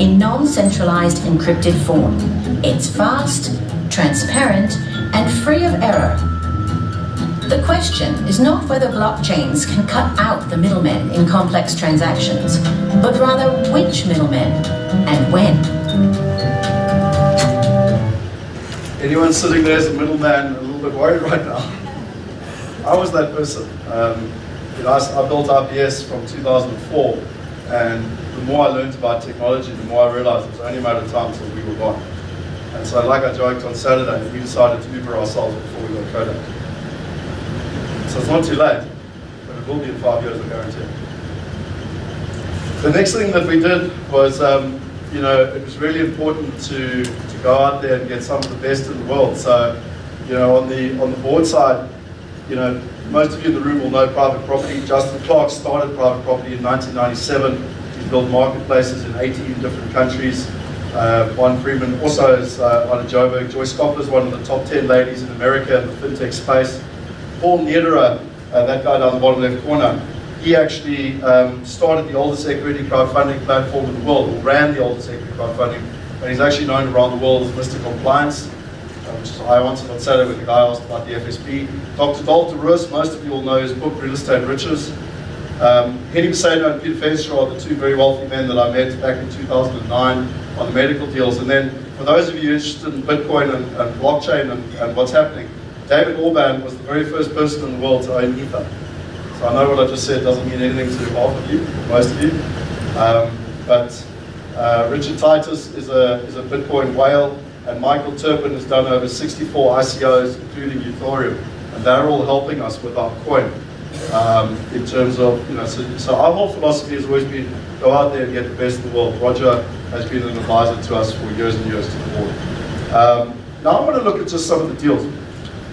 in non-centralized encrypted form. It's fast, transparent, and free of error. The question is not whether blockchains can cut out the middlemen in complex transactions, but rather which middlemen and when. Anyone sitting there as a middleman a little bit worried right now? I was that person. I built RPS from 2004, and the more I learned about technology, the more I realized it was only a matter of time until we were gone. And so like I joked on Saturday, we decided to Uber ourselves before we got Kodak. So it's not too late, but it will be in 5 years, I guarantee it. The next thing that we did was, it was really important to go out there and get some of the best in the world. So, on the board side, most of you in the room will know private property. Justin Clark started private property in 1997. He's built marketplaces in 18 different countries. Juan Freeman also is out of Joburg. Joyce Koppler is one of the top 10 ladies in America in the fintech space. Paul Niederer, that guy down the bottom left corner, he actually started the oldest equity crowdfunding platform in the world, or ran the oldest equity crowdfunding, and he's actually known around the world as Mr. Compliance, which is I answered on Saturday when the guy asked about the FSP. Dr. Dalton Roos, most of you will know his book, Real Estate Riches. Henny Besano and Peter Fenstra are the two very wealthy men that I met back in 2009 on the medical deals. And then for those of you interested in Bitcoin and blockchain and what's happening, David Orban was the very first person in the world to own Ether. So I know what I just said doesn't mean anything to half of you, most of you. But Richard Titus is a Bitcoin whale, and Michael Turpin has done over 64 ICOs, including Ethereum. And they're all helping us with our coin. In terms of, so our whole philosophy has always been go out there and get the best in the world. Roger has been an advisor to us for years and years to the board. Now I want to look at just some of the deals.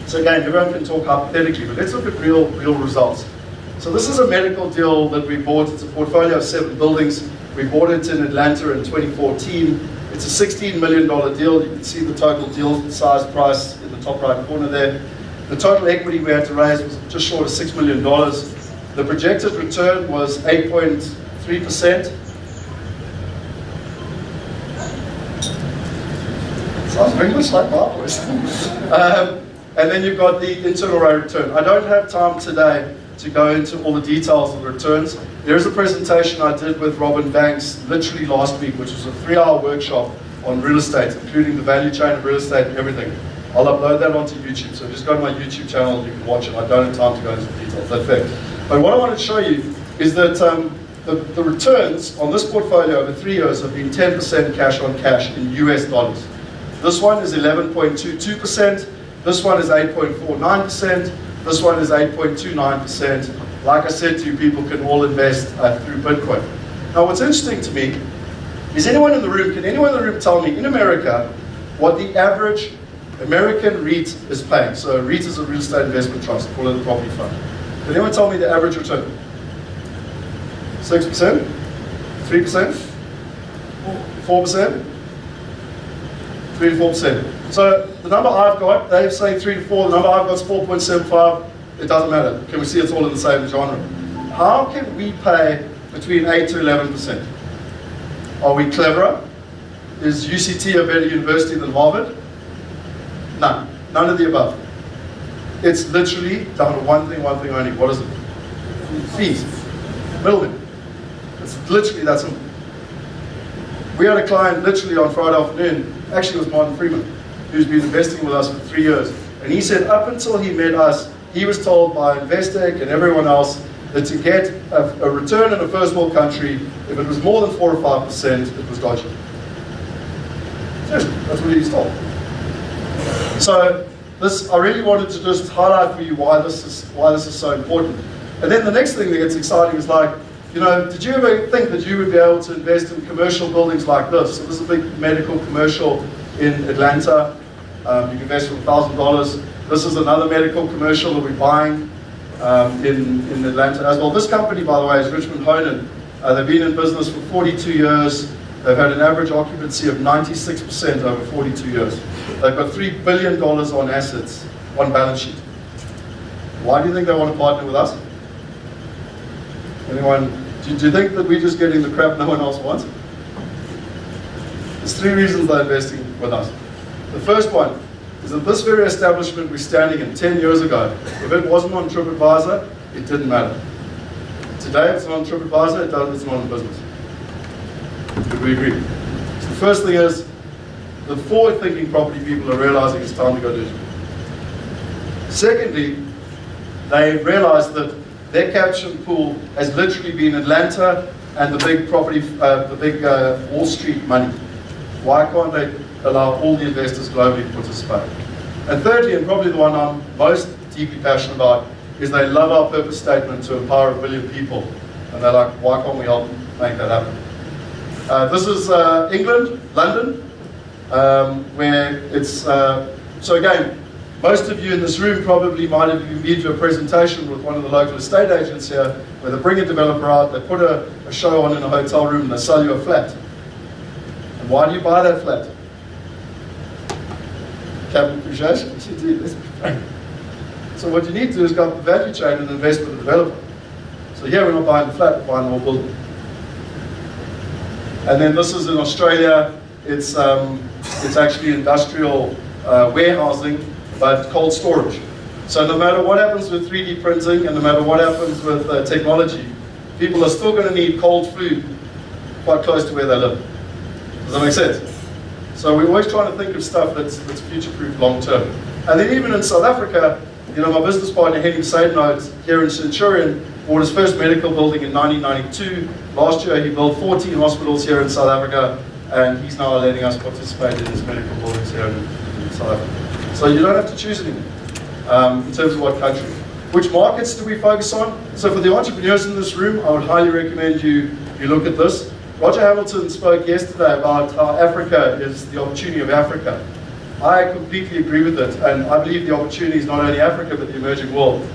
So again, everyone can talk hypothetically, but let's look at real results. So this is a medical deal that we bought. It's a portfolio of 7 buildings. We bought it in Atlanta in 2014. It's a $16 million deal. You can see the total deal size price in the top right corner there. The total equity we had to raise was just short of $6 million. The projected return was 8.3%. Sounds very much like my voice. And then you've got the internal rate of return. I don't have time today to go into all the details of the returns. There is a presentation I did with Robin Banks literally last week, which was a 3-hour workshop on real estate, including the value chain of real estate and everything. I'll upload that onto YouTube, so just go to my YouTube channel and you can watch it. I don't have time to go into the details, that's fair. But what I want to show you is that the returns on this portfolio over 3 years have been 10% cash on cash in US dollars. This one is 11.22%, this one is 8.49%, this one is 8.29%. Like I said to you, people can all invest through Bitcoin. Now what's interesting to me is can anyone in the room tell me in America what the average American REIT is paying? So REIT is a real estate investment trust, call it a property fund. Can anyone tell me the average return? 6%? 3%? 4%? 3 to 4%. So the number I've got, they say 3 to 4, the number I've got is 4.75. It doesn't matter. Can we see it's all in the same genre? How can we pay between 8 to 11%? Are we cleverer? Is UCT a better university than Harvard? None. None of the above. It's literally down to one thing only. What is it? Fees. Middlemen. It's literally that simple. We had a client literally on Friday afternoon, actually it was Martin Freeman, who's been investing with us for 3 years. And he said up until he met us, he was told by Investec and everyone else that to get a return in a first world country, if it was more than 4 or 5%, it was dodgy. Seriously, that's what he was told. So I really wanted to just highlight for you why this is so important. And then the next thing that gets exciting is like, did you ever think that you would be able to invest in commercial buildings like this? So this is a big medical commercial in Atlanta. You can invest for $1,000. This is another medical commercial that we're buying in Atlanta as well. This company, by the way, is Richmond Honan. They've been in business for 42 years. They've had an average occupancy of 96% over 42 years. They've got $3 billion on assets on balance sheet. Why do you think they want to partner with us? Anyone? Do you think that we're just getting the crap no one else wants? There's 3 reasons they're investing with us. The first one is that this very establishment we're standing in 10 years ago, if it wasn't on TripAdvisor, it didn't matter. Today, it's not on TripAdvisor, it's not in business. Would we agree? So the first thing is, the forward-thinking property people are realizing it's time to go digital. Secondly, they realize that their caption pool has literally been Atlanta and the big property, Wall Street money. Why can't they allow all the investors globally to participate? And thirdly, and probably the one I'm most deeply passionate about, is they love our purpose statement to empower 1 billion people. And they're like, why can't we help make that happen? This is England, London, where it's, so again, most of you in this room probably might have been to a presentation with one of the local estate agents here, where they bring a developer out, they put a show on in a hotel room, and they sell you a flat. And why do you buy that flat? Capital appreciation? So what you need to do is go up the value chain and invest with the developer. So here we're not buying the flat, we're buying the whole building. And then this is in Australia. It's actually industrial warehousing, but cold storage. So no matter what happens with 3D printing and no matter what happens with technology, people are still going to need cold food quite close to where they live. Does that make sense? So we're always trying to think of stuff that's future-proof long-term. And then even in South Africa, you know, my business partner, Henry Saidnote, here in Centurion, bought his first medical building in 1992. Last year, he built 14 hospitals here in South Africa, and he's now letting us participate in his medical buildings here in South Africa. So you don't have to choose anything in terms of what country. Which markets do we focus on? So for the entrepreneurs in this room, I would highly recommend you look at this. Roger Hamilton spoke yesterday about how Africa is the opportunity of Africa. I completely agree with it, and I believe the opportunity is not only Africa, but the emerging world.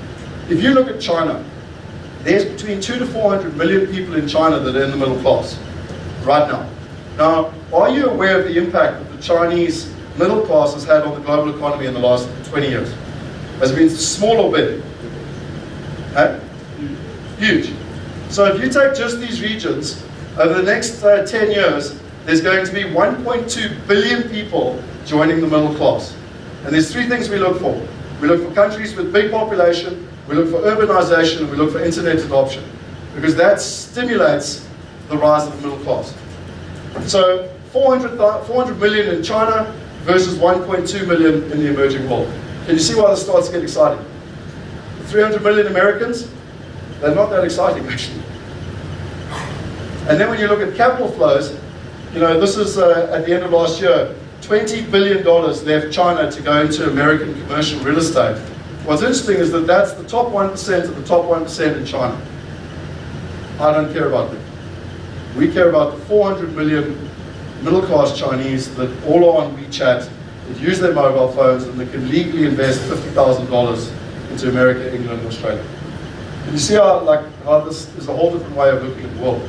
If you look at China, there's between 200 to 400 million people in China that are in the middle class, right now. Now, are you aware of the impact that the Chinese middle class has had on the global economy in the last 20 years? Has it been small or big? Huh? Huge. So if you take just these regions, over the next 10 years, there's going to be 1.2 billion people joining the middle class. And there's three things we look for. We look for countries with big population, we look for urbanization, and we look for internet adoption. Because that stimulates the rise of the middle class. So 400 million in China versus 1.2 million in the emerging world. Can you see why this starts to get exciting? 300 million Americans, they're not that exciting actually. And then when you look at capital flows, you know, this is at the end of last year, $20 billion left China to go into American commercial real estate. What's interesting is that that's the top 1% of the top 1% in China. I don't care about them. We care about the 400 million middle-class Chinese that all are on WeChat, that use their mobile phones, and that can legally invest $50,000 into America, England, and Australia. And you see how this is a whole different way of looking at the world.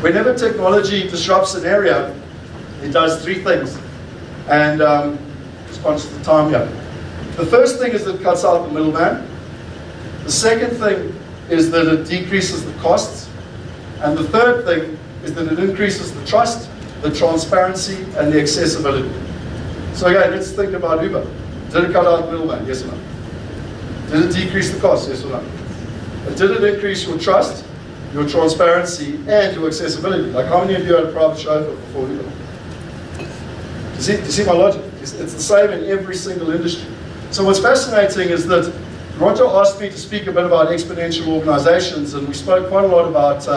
Whenever technology disrupts an area, it does three things. And just conscious of the time here. The first thing is that it cuts out the middleman. The second thing is that it decreases the costs. And the third thing is that it increases the trust, the transparency, and the accessibility. So again, let's think about Uber. Did it cut out the middleman? Yes or no? Did it decrease the cost? Yes or no? And did it increase your trust, your transparency, and your accessibility? Like, how many of you had a private chauffeur before Uber? Do you see my logic? It's the same in every single industry. So what's fascinating is that Roger asked me to speak a bit about exponential organizations, and we spoke quite a lot about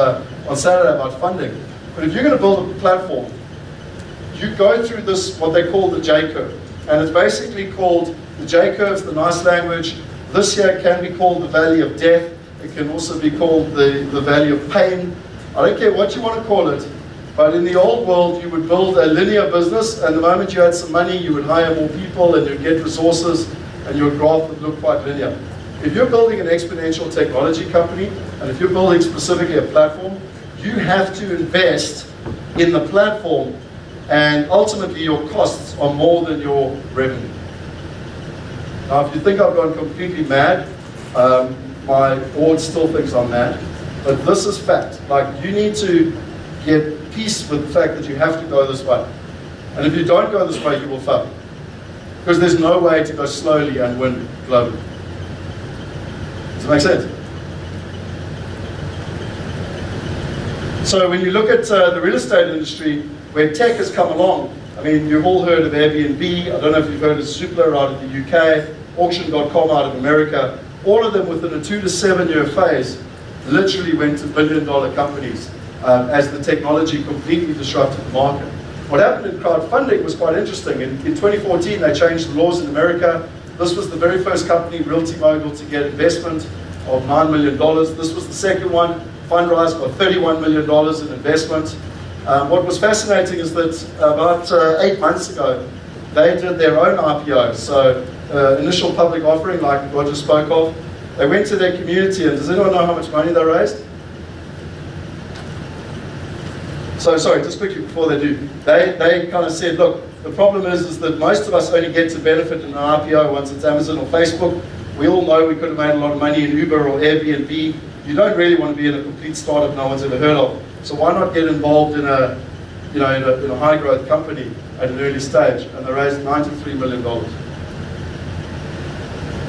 on Saturday about funding. But if you're going to build a platform, you go through this, what they call the J-curve. And it's basically called, the J-curve's the nice language. This here can be called the valley of death. It can also be called the valley of pain. I don't care what you want to call it, but in the old world, you would build a linear business, and the moment you had some money, you would hire more people, and you'd get resources, and your graph would look quite linear. If you're building an exponential technology company, and if you're building specifically a platform, you have to invest in the platform, and ultimately your costs are more than your revenue. Now, if you think I've gone completely mad, my board still thinks I'm mad, but this is fact. Like, you need to get peace with the fact that you have to go this way. And if you don't go this way, you will fail. Because there's no way to go slowly and win globally. Does that make sense? So when you look at the real estate industry, where tech has come along, I mean, you've all heard of Airbnb. I don't know if you've heard of Zoopla out of the UK, Auction.com out of America. All of them within a 2 to 7 year phase literally went to billion-dollar companies as the technology completely disrupted the market. What happened in crowdfunding was quite interesting. In 2014, they changed the laws in America. This was the very first company, Realty Mogul, to get investment of $9 million. This was the second one. Fundrise got $31 million in investment. What was fascinating is that about 8 months ago, they did their own IPO. So initial public offering, like Roger spoke of. They went to their community, and does anyone know how much money they raised? So sorry, just quickly before they do, they kind of said, look, the problem is that most of us only get to benefit in an IPO once it's Amazon or Facebook. We all know we could have made a lot of money in Uber or Airbnb. You don't really want to be in a complete startup no one's ever heard of. So why not get involved in a, in a high growth company at an early stage? And they raised $93 million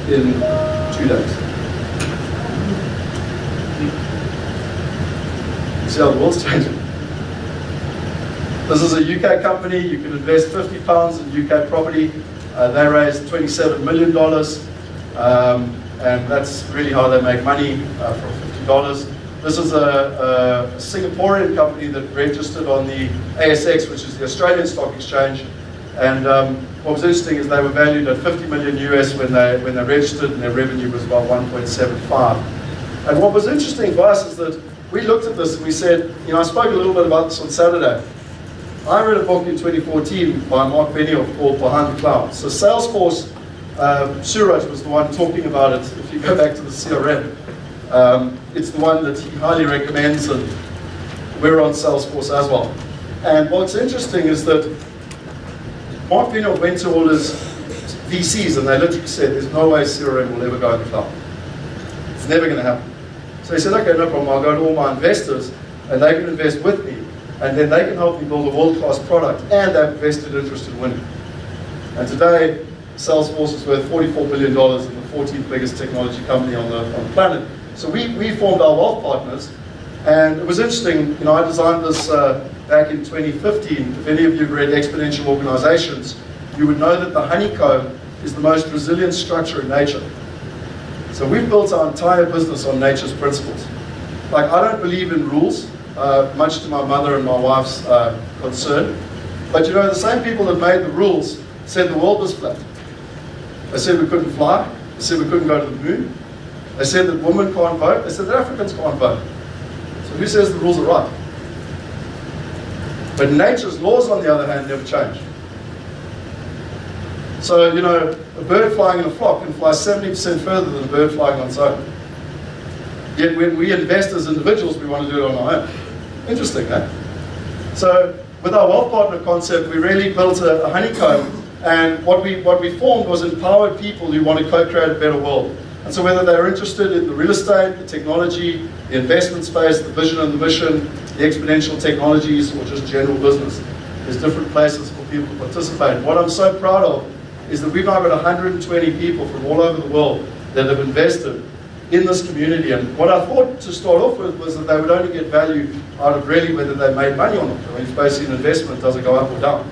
in 2 days. You see how the world's changing. This is a UK company. You can invest £50 in UK property. They raised $27 million. And that's really how they make money from $50. This is a Singaporean company that registered on the ASX, which is the Australian Stock Exchange. And what was interesting is they were valued at 50 million US when they registered, and their revenue was about 1.75. And what was interesting for us is that we looked at this and we said, I spoke a little bit about this on Saturday. I read a book in 2014 by Mark Benioff called Behind the Cloud. So Salesforce, Suraj was the one talking about it. If you go back to the CRM, it's the one that he highly recommends, and we're on Salesforce as well. And what's interesting is that Mark Benioff went to all his VCs and they literally said, there's no way CRM will ever go in the cloud. It's never going to happen. So he said, okay, no problem, I'll go to all my investors and they can invest with me, and then they can help me build a world-class product, and they've vested interest in winning. And today, Salesforce is worth $44 billion and the 14th biggest technology company on the planet. So we formed our wealth partners, and it was interesting. I designed this back in 2015. If any of you have read Exponential Organizations, you would know that the honeycomb is the most resilient structure in nature. So we've built our entire business on nature's principles. Like, I don't believe in rules, much to my mother and my wife's concern. But the same people that made the rules said the world was flat. They said we couldn't fly. They said we couldn't go to the moon. They said that women can't vote. They said that Africans can't vote. So who says the rules are right? But nature's laws, on the other hand, never change. So, a bird flying in a flock can fly 70% further than a bird flying on its own. Yet when we invest as individuals, we want to do it on our own. Interesting, eh? So with our wealth partner concept, we really built a honeycomb. And what we formed was empowered people who want to co-create a better world. And so whether they're interested in the real estate, the technology, the investment space, the vision and the mission, the exponential technologies, or just general business, there's different places for people to participate. What I'm so proud of is that we've now got 120 people from all over the world that have invested in this community. And what I thought to start off with was that they would only get value out of really whether they made money or not. I mean, it's basically an investment, does it go up or down?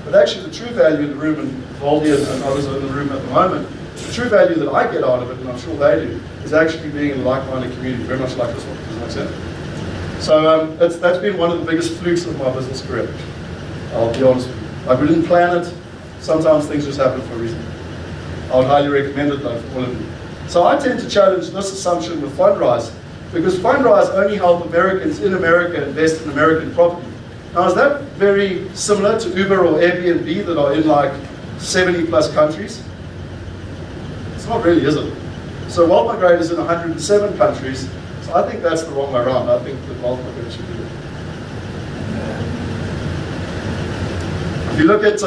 But actually the true value in the room, and Voldy and others are in the room at the moment, the true value that I get out of it, and I'm sure they do, is actually being in a like-minded community, very much like this one. Does that make sense? So that's been one of the biggest flukes of my business career. I'll be honest with you. Like, we didn't plan it. Sometimes things just happen for a reason. I would highly recommend it though for all of you. So I tend to challenge this assumption with Fundrise, because Fundrise only help Americans in America invest in American property. Now, is that very similar to Uber or Airbnb that are in like 70 plus countries? It's not really, is it? So Migrate is in 107 countries, so I think that's the wrong way around. I think that Migrate should do it. If you look at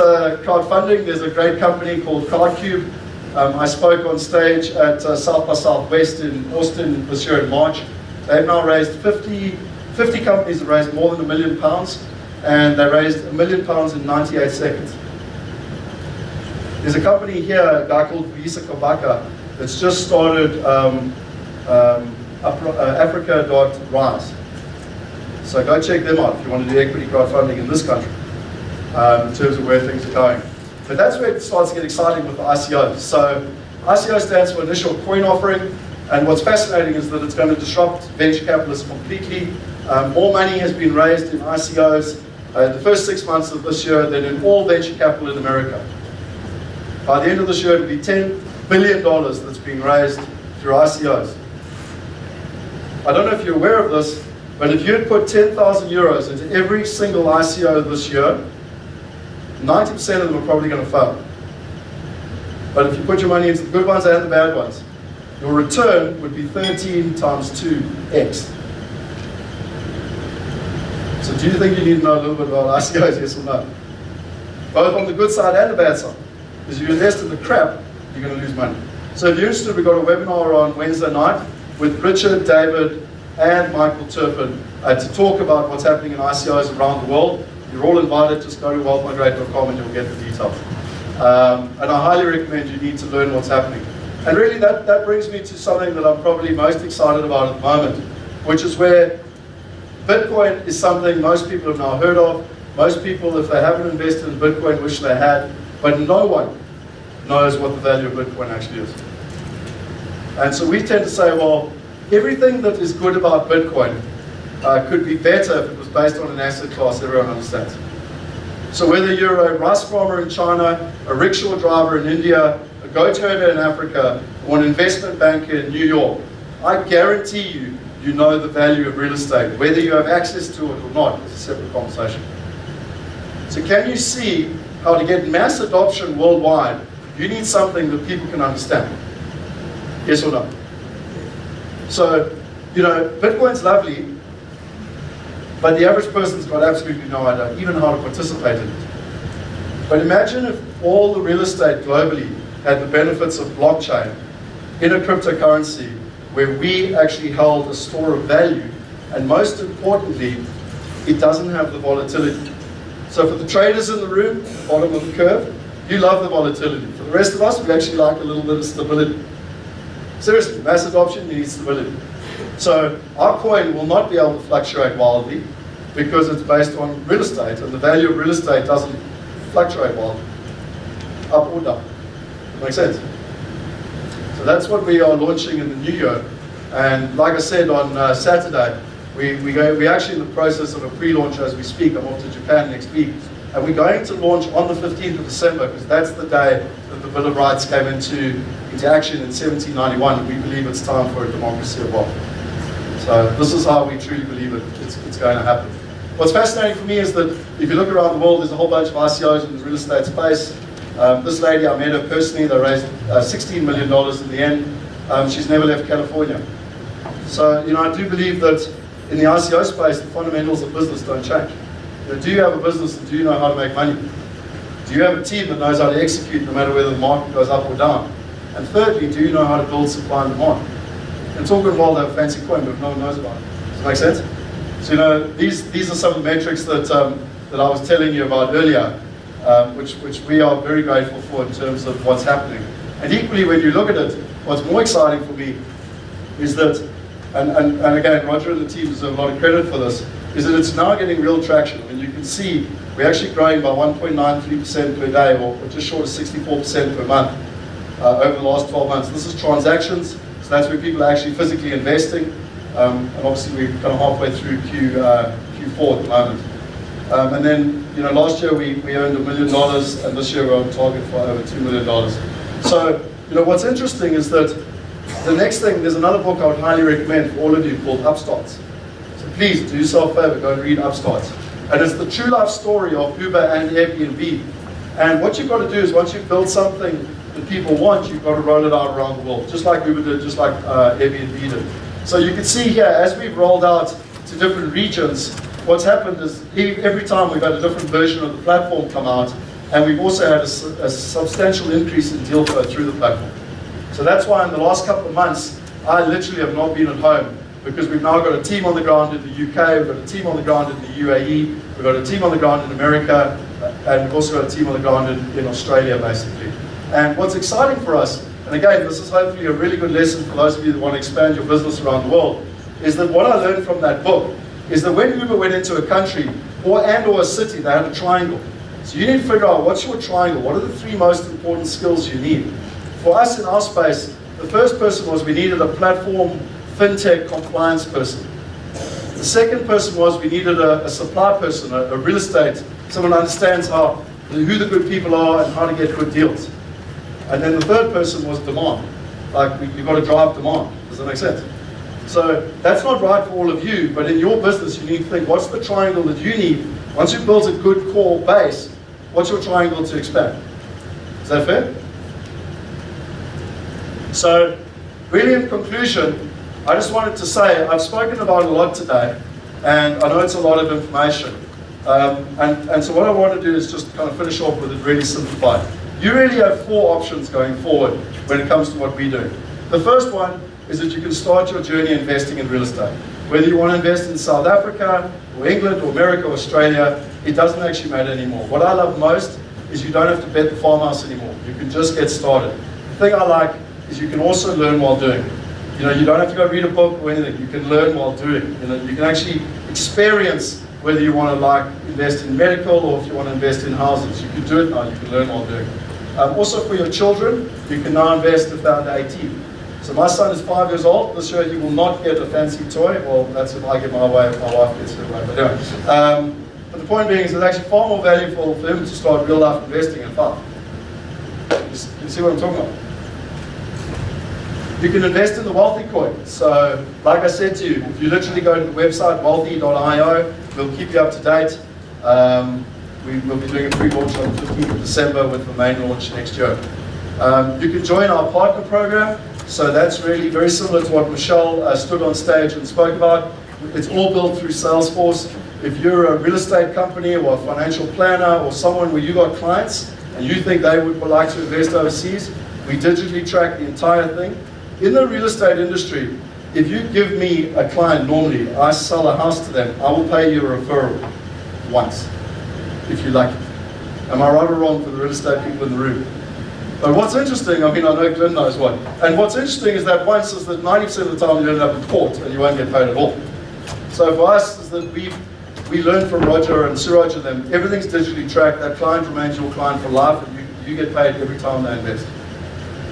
crowdfunding, there's a great company called Crowdcube. I spoke on stage at South by Southwest in Austin this year in March. They've now raised 50 companies have raised more than £1 million, and they raised £1 million in 98 seconds. There's a company here, a guy called Visa Kabaka, that's just started Africa.rise. So go check them out if you want to do equity crowdfunding in this country, in terms of where things are going. But that's where it starts to get exciting with the ICOs. So ICO stands for Initial Coin Offering, and what's fascinating is that it's going to disrupt venture capitalists completely. More money has been raised in ICOs the first 6 months of this year than in all venture capital in America. By the end of this year, it'll be $10 billion that's being raised through ICOs. I don't know if you're aware of this, but if you had put 10,000 euros into every single ICO this year, 90% of them are probably going to fail. But if you put your money into the good ones and the bad ones, your return would be 13 times 2x. So do you think you need to know a little bit about ICOs, yes or no? Both on the good side and the bad side. Because if you invest in the crap, you're going to lose money. So if you're interested, we've got a webinar on Wednesday night with Richard, David, and Michael Turpin to talk about what's happening in ICOs around the world. You're all invited. Just go to wealthmigrate.com and you'll get the details. And I highly recommend you need to learn what's happening. And really that brings me to something that I'm probably most excited about at the moment, which is where Bitcoin is something most people have now heard of. Most people, if they haven't invested in Bitcoin, wish they had, but no one knows what the value of Bitcoin actually is. And so we tend to say, well, everything that is good about Bitcoin could be better if it was based on an asset class everyone understands. So whether you're a rice farmer in China, a rickshaw driver in India, a goat herder in Africa, or an investment banker in New York, I guarantee you, you know the value of real estate. Whether you have access to it or not is a separate conversation. So can you see how to get mass adoption worldwide, you need something that people can understand? Yes or no? So, you know, Bitcoin's lovely, but the average person's got absolutely no idea, even how to participate in it. But imagine if all the real estate globally had the benefits of blockchain in a cryptocurrency where we actually held a store of value, and most importantly, it doesn't have the volatility. So for the traders in the room, bottom of the curve, you love the volatility. For the rest of us, we actually like a little bit of stability. Seriously, mass adoption needs stability. So our coin will not be able to fluctuate wildly because it's based on real estate, and the value of real estate doesn't fluctuate wildly, up or down. Makes sense? So that's what we are launching in the new year. And like I said on Saturday, we're actually in the process of a pre-launch as we speak. I'm off to Japan next week. And we're going to launch on the 15th of December because that's the day that the Bill of Rights came into action in 1791. We believe it's time for a democracy of wealth. So this is how we truly believe it's going to happen. What's fascinating for me is that if you look around the world, there's a whole bunch of ICOs in the real estate space. This lady, I met her personally. They raised $16 million in the end. She's never left California. So, you know, I do believe that in the ICO space, the fundamentals of business don't change. You know, do you have a business and do you know how to make money? Do you have a team that knows how to execute no matter whether the market goes up or down? And thirdly, do you know how to build supply and demand? And talking about that fancy coin, but no one knows about it. Does that make sense? So, you know, these are some of the metrics that I was telling you about earlier, which we are very grateful for in terms of what's happening. And equally, when you look at it, what's more exciting for me is that, and again, Roger and the team deserve a lot of credit for this, is that it's now getting real traction. I mean, you can see we're actually growing by 1.93% per day, or just short of 64% per month over the last 12 months. This is transactions, so that's where people are actually physically investing. And obviously we're kind of halfway through Q4 at the moment. And then, you know, last year we earned $1 million, and this year we're on target for over $2 million. So, you know, what's interesting is that the next thing, there's another book I would highly recommend for all of you called Upstarts. So please do yourself a favor, go and read Upstarts. And it's the true life story of Uber and Airbnb. And what you've got to do is once you've built something that people want, you've got to roll it out around the world, just like Uber did, just like Airbnb did. So you can see here, as we've rolled out to different regions, what's happened is every time we've had a different version of the platform come out, and we've also had a substantial increase in deal flow through the platform. So that's why in the last couple of months, I literally have not been at home, because we've now got a team on the ground in the UK, we've got a team on the ground in the UAE, we've got a team on the ground in America, and we've also got a team on the ground in Australia, basically. And what's exciting for us, and again, this is hopefully a really good lesson for those of you that want to expand your business around the world, is that what I learned from that book is that when Uber went into a country or a city, they had a triangle. So you need to figure out what's your triangle, what are the 3 most important skills you need. For us in our space, the first person was we needed a platform Fintech compliance person. The second person was we needed a supply person, a real estate, someone who understands who the good people are and how to get good deals. And then the third person was demand. Like, you've got to drive demand. Does that make sense? So that's not right for all of you, but in your business, you need to think, what's the triangle that you need? Once you've built a good core base, what's your triangle to expand? Is that fair? So, really in conclusion, I just wanted to say, I've spoken about a lot today, and I know it's a lot of information. And so what I want to do is just kind of finish off with it really simplified. You really have 4 options going forward when it comes to what we do. The first one is that you can start your journey investing in real estate. Whether you want to invest in South Africa, or England, or America, or Australia, it doesn't actually matter anymore. What I love most is you don't have to bet the farmhouse anymore. You can just get started. The thing I like is you can also learn while doing. You know, you don't have to go read a book or anything. You can learn while doing. You know, you can actually experience whether you want to invest in medical or if you want to invest in houses. You can do it now. You can learn while doing. Also for your children, you can now invest if they're under 18. So my son is 5 years old. This year he will not get a fancy toy. Well, that's if I get my way, if my wife gets her way. But anyway, but the point being is it's actually far more valuable for him to start real life investing at 5. You see what I'm talking about? You can invest in the WealthE coin. So, like I said to you, if you literally go to the website, wealthe.io, we'll keep you up to date. We will be doing a pre-launch on the 15th of December with the main launch next year. You can join our partner program. So that's really very similar to what Michelle stood on stage and spoke about. It's all built through Salesforce. If you're a real estate company or a financial planner or someone where you got clients and you think they would like to invest overseas, we digitally track the entire thing. In the real estate industry, if you give me a client normally, I sell a house to them, I will pay you a referral once, if you like it. Am I right or wrong for the real estate people in the room? But what's interesting, I mean, I know Glenn knows one, and what's interesting is that once is that 90% of the time you end up in court and you won't get paid at all. So for us is that we learn from Roger and Suraj and them, everything's digitally tracked, that client remains your client for life and you get paid every time they invest.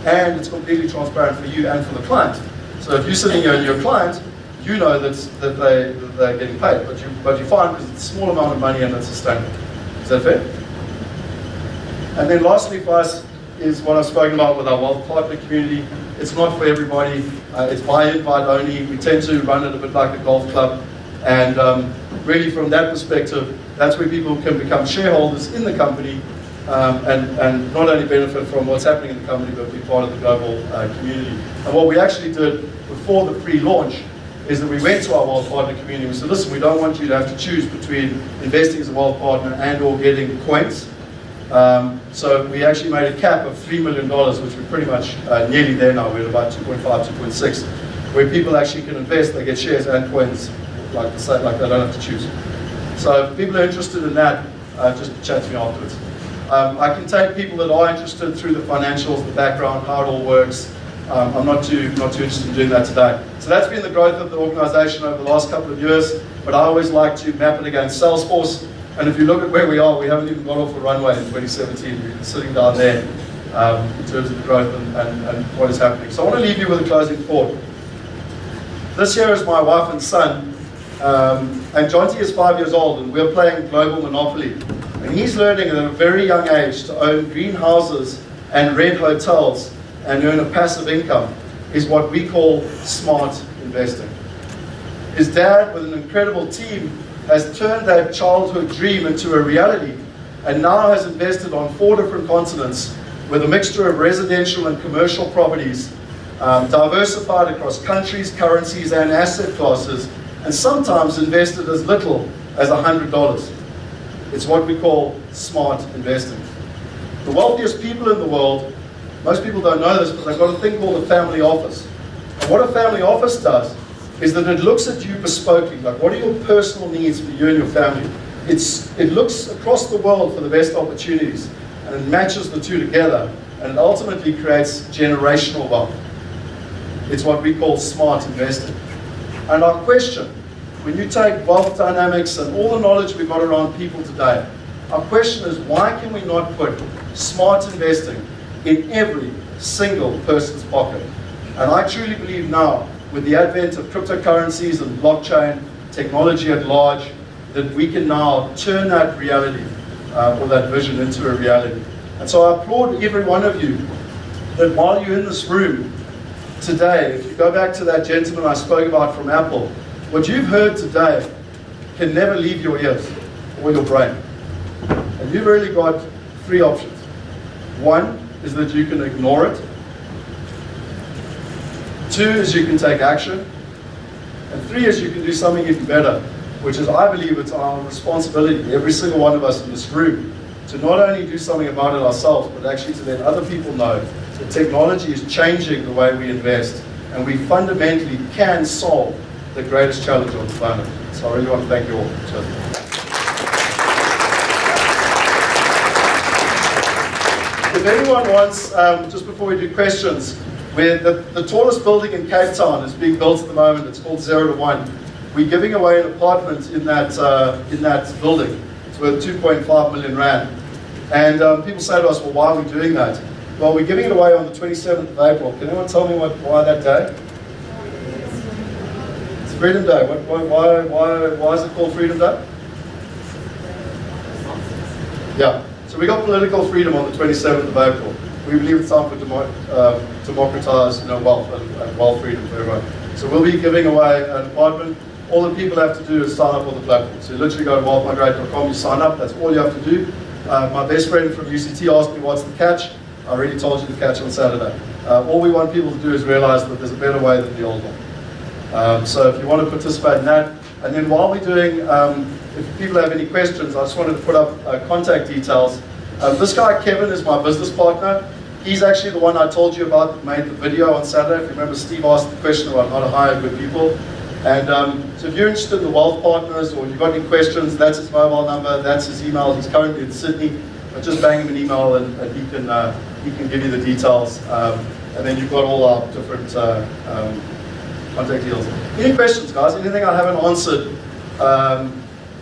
And it's completely transparent for you and for the client. So if you're sitting here and you're a client, you know that they're getting paid, but you find because it's a small amount of money and it's sustainable. Is that fair? And then lastly for us is what I've spoken about with our wealth partner community. It's not for everybody. It's by invite only. We tend to run it a bit like a golf club. And really from that perspective, that's where people can become shareholders in the company and not only benefit from what's happening in the company, but be part of the global community. And what we actually did before the pre-launch is that we went to our wealth partner community and we said, listen, we don't want you to have to choose between investing as a wealth partner and or getting coins. So we actually made a cap of $3 million, which we're pretty much nearly there now. We're at about 2.5, 2.6, where people actually can invest, they get shares and coins, like they don't have to choose. So if people are interested in that, just chat to me afterwards. I can take people that are interested through the financials, the background, how it all works. I'm not too interested in doing that today. So that's been the growth of the organization over the last couple of years, but I always like to map it against Salesforce. And if you look at where we are, we haven't even got off the runway in 2017. We're sitting down there in terms of the growth and what is happening. So I want to leave you with a closing thought. This year is my wife and son, and Jonty is 5 years old, and we're playing Global Monopoly. And he's learning at a very young age to own greenhouses and red hotels and earn a passive income is what we call smart investing. His dad, with an incredible team, has turned that childhood dream into a reality and now has invested on 4 different continents with a mixture of residential and commercial properties, diversified across countries, currencies and asset classes, and sometimes invested as little as $100. It's what we call smart investing. The wealthiest people in the world, most people don't know this, but they've got a thing called a family office. And what a family office does is that it looks at you bespokely, like what are your personal needs for you and your family. It looks across the world for the best opportunities and it matches the two together and it ultimately creates generational wealth. It's what we call smart investing. And our question, when you take wealth dynamics and all the knowledge we've got around people today, our question is, why can we not put smart investing in every single person's pocket? And I truly believe now, with the advent of cryptocurrencies and blockchain, technology at large, that we can now turn that reality, or that vision, into a reality. And so I applaud every one of you that while you're in this room today, if you go back to that gentleman I spoke about from Apple, what you've heard today can never leave your ears or your brain. And you've really got three options. One is that you can ignore it. Two is you can take action. And three is you can do something even better, which is, I believe it's our responsibility, every single one of us in this room, to not only do something about it ourselves, but actually to let other people know that technology is changing the way we invest, and we fundamentally can solve the greatest challenge on the planet. So I really want to thank you all. If anyone wants, just before we do questions, where the tallest building in Cape Town is being built at the moment, it's called 0 to 1. We're giving away an apartment in that building. It's worth 2.5 million rand. And people say to us, well, why are we doing that? Well, we're giving it away on the 27th of April. Can anyone tell me why that day? It's Freedom Day. Why is it called Freedom Day? Yeah. So we got political freedom on the 27th of April. We believe it's time for democratize wealth and wealth freedom for everyone. So we'll be giving away an apartment. All the people have to do is sign up on the platform. So you literally go to wealthmigrate.com, you sign up, that's all you have to do. My best friend from UCT asked me what's the catch. I already told you the catch on Saturday. All we want people to do is realize that there's a better way than the old one. So if you want to participate in that, and then while we're doing, if people have any questions, I just wanted to put up contact details. This guy, Kevin, is my business partner. He's actually the one I told you about that made the video on Saturday. If you remember, Steve asked the question about how to hire good people. And so if you're interested in the Wealth Partners, or you've got any questions, that's his mobile number, that's his email. He's currently in Sydney, but just bang him an email and he can give you the details. And then you've got all our different contact details. Any questions, guys? Anything I haven't answered?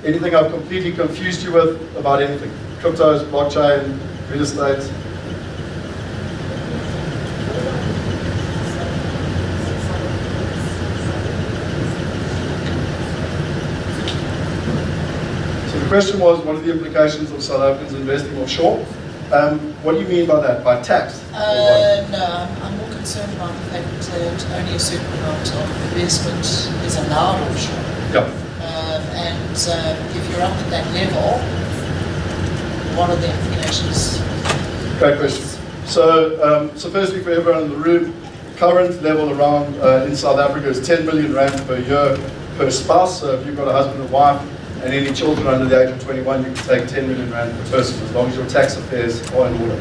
Anything I've completely confused you with about anything? Cryptos, blockchain, real estate? The question was, what are the implications of South Africans investing offshore? What do you mean by that? By tax? No, I'm more concerned about the fact that only a certain amount of investment is allowed offshore. Yeah. And if you're up at that level, what are the implications? Great question. So, firstly, for everyone in the room, the current level around in South Africa is 10 million rand per year per spouse. So if you've got a husband and wife, and any children under the age of 21, you can take 10 million rand per person, as long as your tax affairs are in order.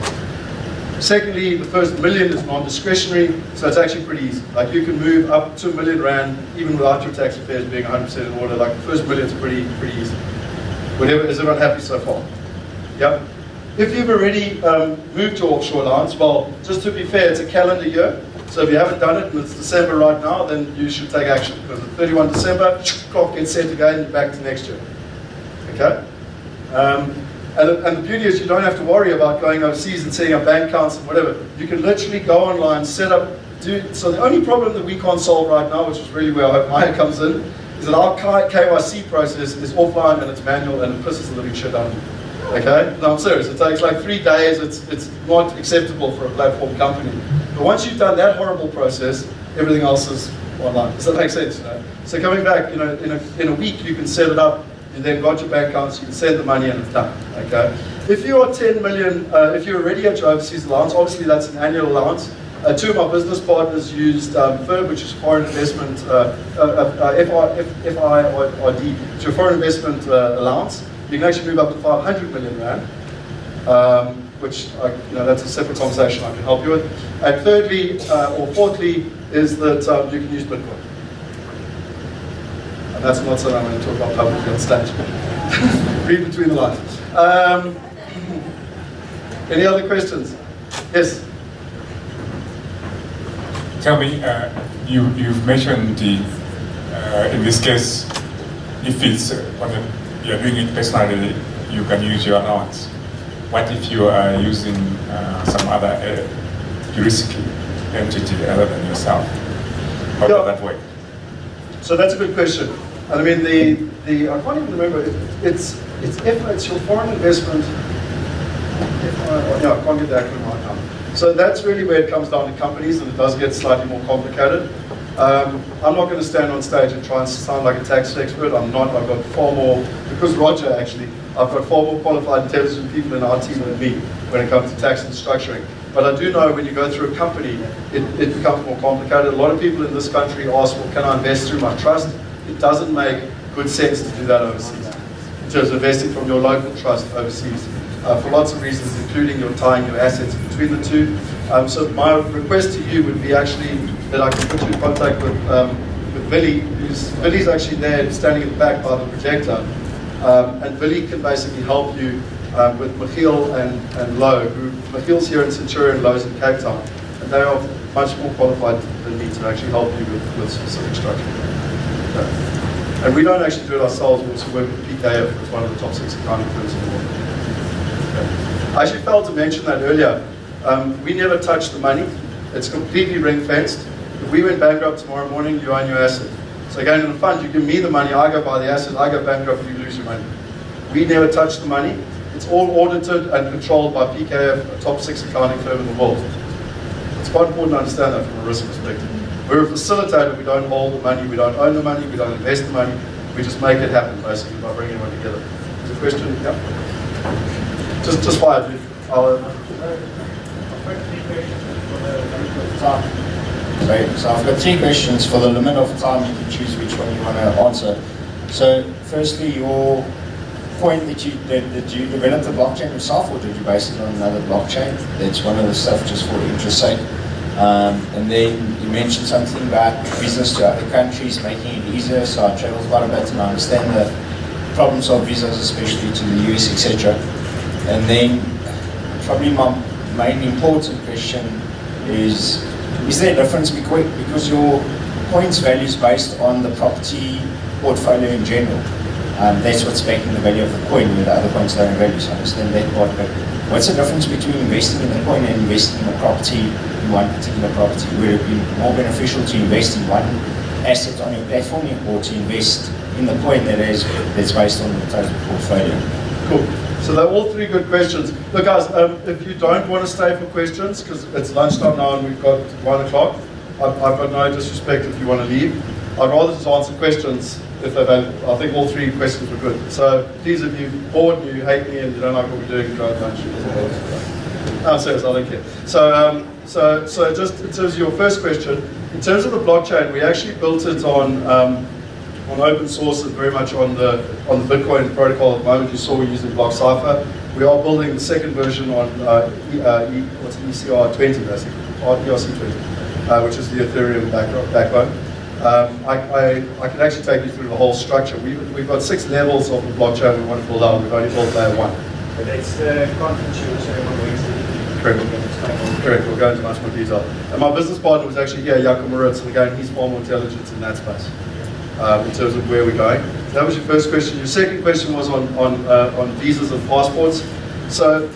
Secondly, the first million is non-discretionary, so it's actually pretty easy. Like, you can move up to 1 million rand even without your tax affairs being 100% in order. Like, the first million is pretty easy. Is everyone happy so far? Yep. If you've already moved to offshore lands, well, just to be fair, it's a calendar year. So if you haven't done it and it's December right now, then you should take action, because at 31 December, clock gets set again and you're back to next year. Okay? And the beauty is you don't have to worry about going overseas and setting up bank accounts and whatever. You can literally go online, set up, so the only problem that we can't solve right now, which is really where I hope Maya comes in, is that our KYC process is offline and it's manual and it pisses the living shit out of you. Okay? No, I'm serious. It takes like 3 days. It's not acceptable for a platform company. But once you've done that horrible process, everything else is online. Does that make sense? You know? So coming back, in a week you can set it up. You then got your bank accounts. You can send the money and it's done. Okay? If you are 10 million, if you're already at your overseas allowance, obviously that's an annual allowance. 2 of my business partners used FIRB, which is foreign investment, FIRD, it's your foreign investment allowance. You can actually move up to 500 million rand, which that's a separate conversation I can help you with. And thirdly, or fourthly, is that you can use Bitcoin. And that's not something I'm going to talk about publicly on stage. Read between the lines. Any other questions? Yes? tell me, you've mentioned the, in this case, if it's you're doing it personally, you can use your allowance. What if you are using some other juristic entity other than yourself? How does that work? So that's a good question. And I mean, I can't even remember. It's your foreign investment. I can't get the acronym right now. So that's really where it comes down to companies, and it does get slightly more complicated. I'm not going to stand on stage and try and sound like a tax expert. I'm not. I've got far more, because Roger actually, I've got far more qualified, intelligent people in our team than me when it comes to tax and structuring. But I do know when you go through a company, it becomes more complicated. A lot of people in this country ask, well, can I invest through my trust? It doesn't make good sense to do that overseas, in terms of investing from your local trust overseas, for lots of reasons, including your tying your assets between the two. So my request to you would be actually that I can put you in contact with Billy, Billy's actually there, standing at the back by the projector, and Billy can basically help you with Michiel and Lo, who Michiel's here in Centurion, Lo's in Cape Town, and they are much more qualified than me to actually help you with specific structure. Okay. And we don't actually do it ourselves, we also work with PKF, it's one of the top 6 accounting firms in the world. Okay. I actually failed to mention that earlier. We never touch the money. It's completely ring-fenced. If we went bankrupt tomorrow morning, you own your asset. So again, in the fund, you give me the money, I go buy the asset, I go bankrupt, you lose your money. We never touch the money. It's all audited and controlled by PKF, a top 6 accounting firm in the world. It's quite important to understand that from a risk perspective. We're a facilitator, we don't hold the money, we don't own the money, we don't invest the money, we just make it happen basically by bringing everyone together. Is there a question? Yeah? Just fire, dude. So I've got 3 questions. For the limit of time, you can choose which one you want to answer. So firstly, your point that you developed the blockchain yourself, or did you base it on another blockchain? That's one of the stuff just for interest sake. And then you mentioned something about business to other countries, making it easier. So I travel quite a bit and I understand the problems of visas, especially to the US, etc. And then probably my main important question is there a difference because your points value is based on the property portfolio in general? That's what's backing the value of the coin, where the other points don't have value, so I understand that part. But what's the difference between investing in the coin and investing in a property, in one particular property? Would it be more beneficial to invest in one asset on your platform, or to invest in the coin that's based on the total portfolio? Cool. So they're all 3 good questions. Look guys, if you don't want to stay for questions, because it's lunchtime now and we've got 1 o'clock, I've got no disrespect if you want to leave. I'd rather just answer questions if they've had, I think all 3 questions were good. So please, if you're bored and you hate me and you don't like what we're doing, go at lunch. I'm serious, I don't care. So just in terms of your first question, in terms of the blockchain, we actually built it on open source and very much on the Bitcoin protocol. At the moment, you saw we're using block cipher. We are building the second version on ECR20 basically, ERC20, which is the Ethereum backbone. I can actually take you through the whole structure. We've got 6 levels of the blockchain we want to build out. We've only built layer 1. But it's the conference you were saying on Wednesday. Correct. We'll go into much more detail. And my business partner was actually here, Jakob Moritz, and again, he's far more intelligent in that space. In terms of where we're going. That was your first question. Your second question was on visas and passports. So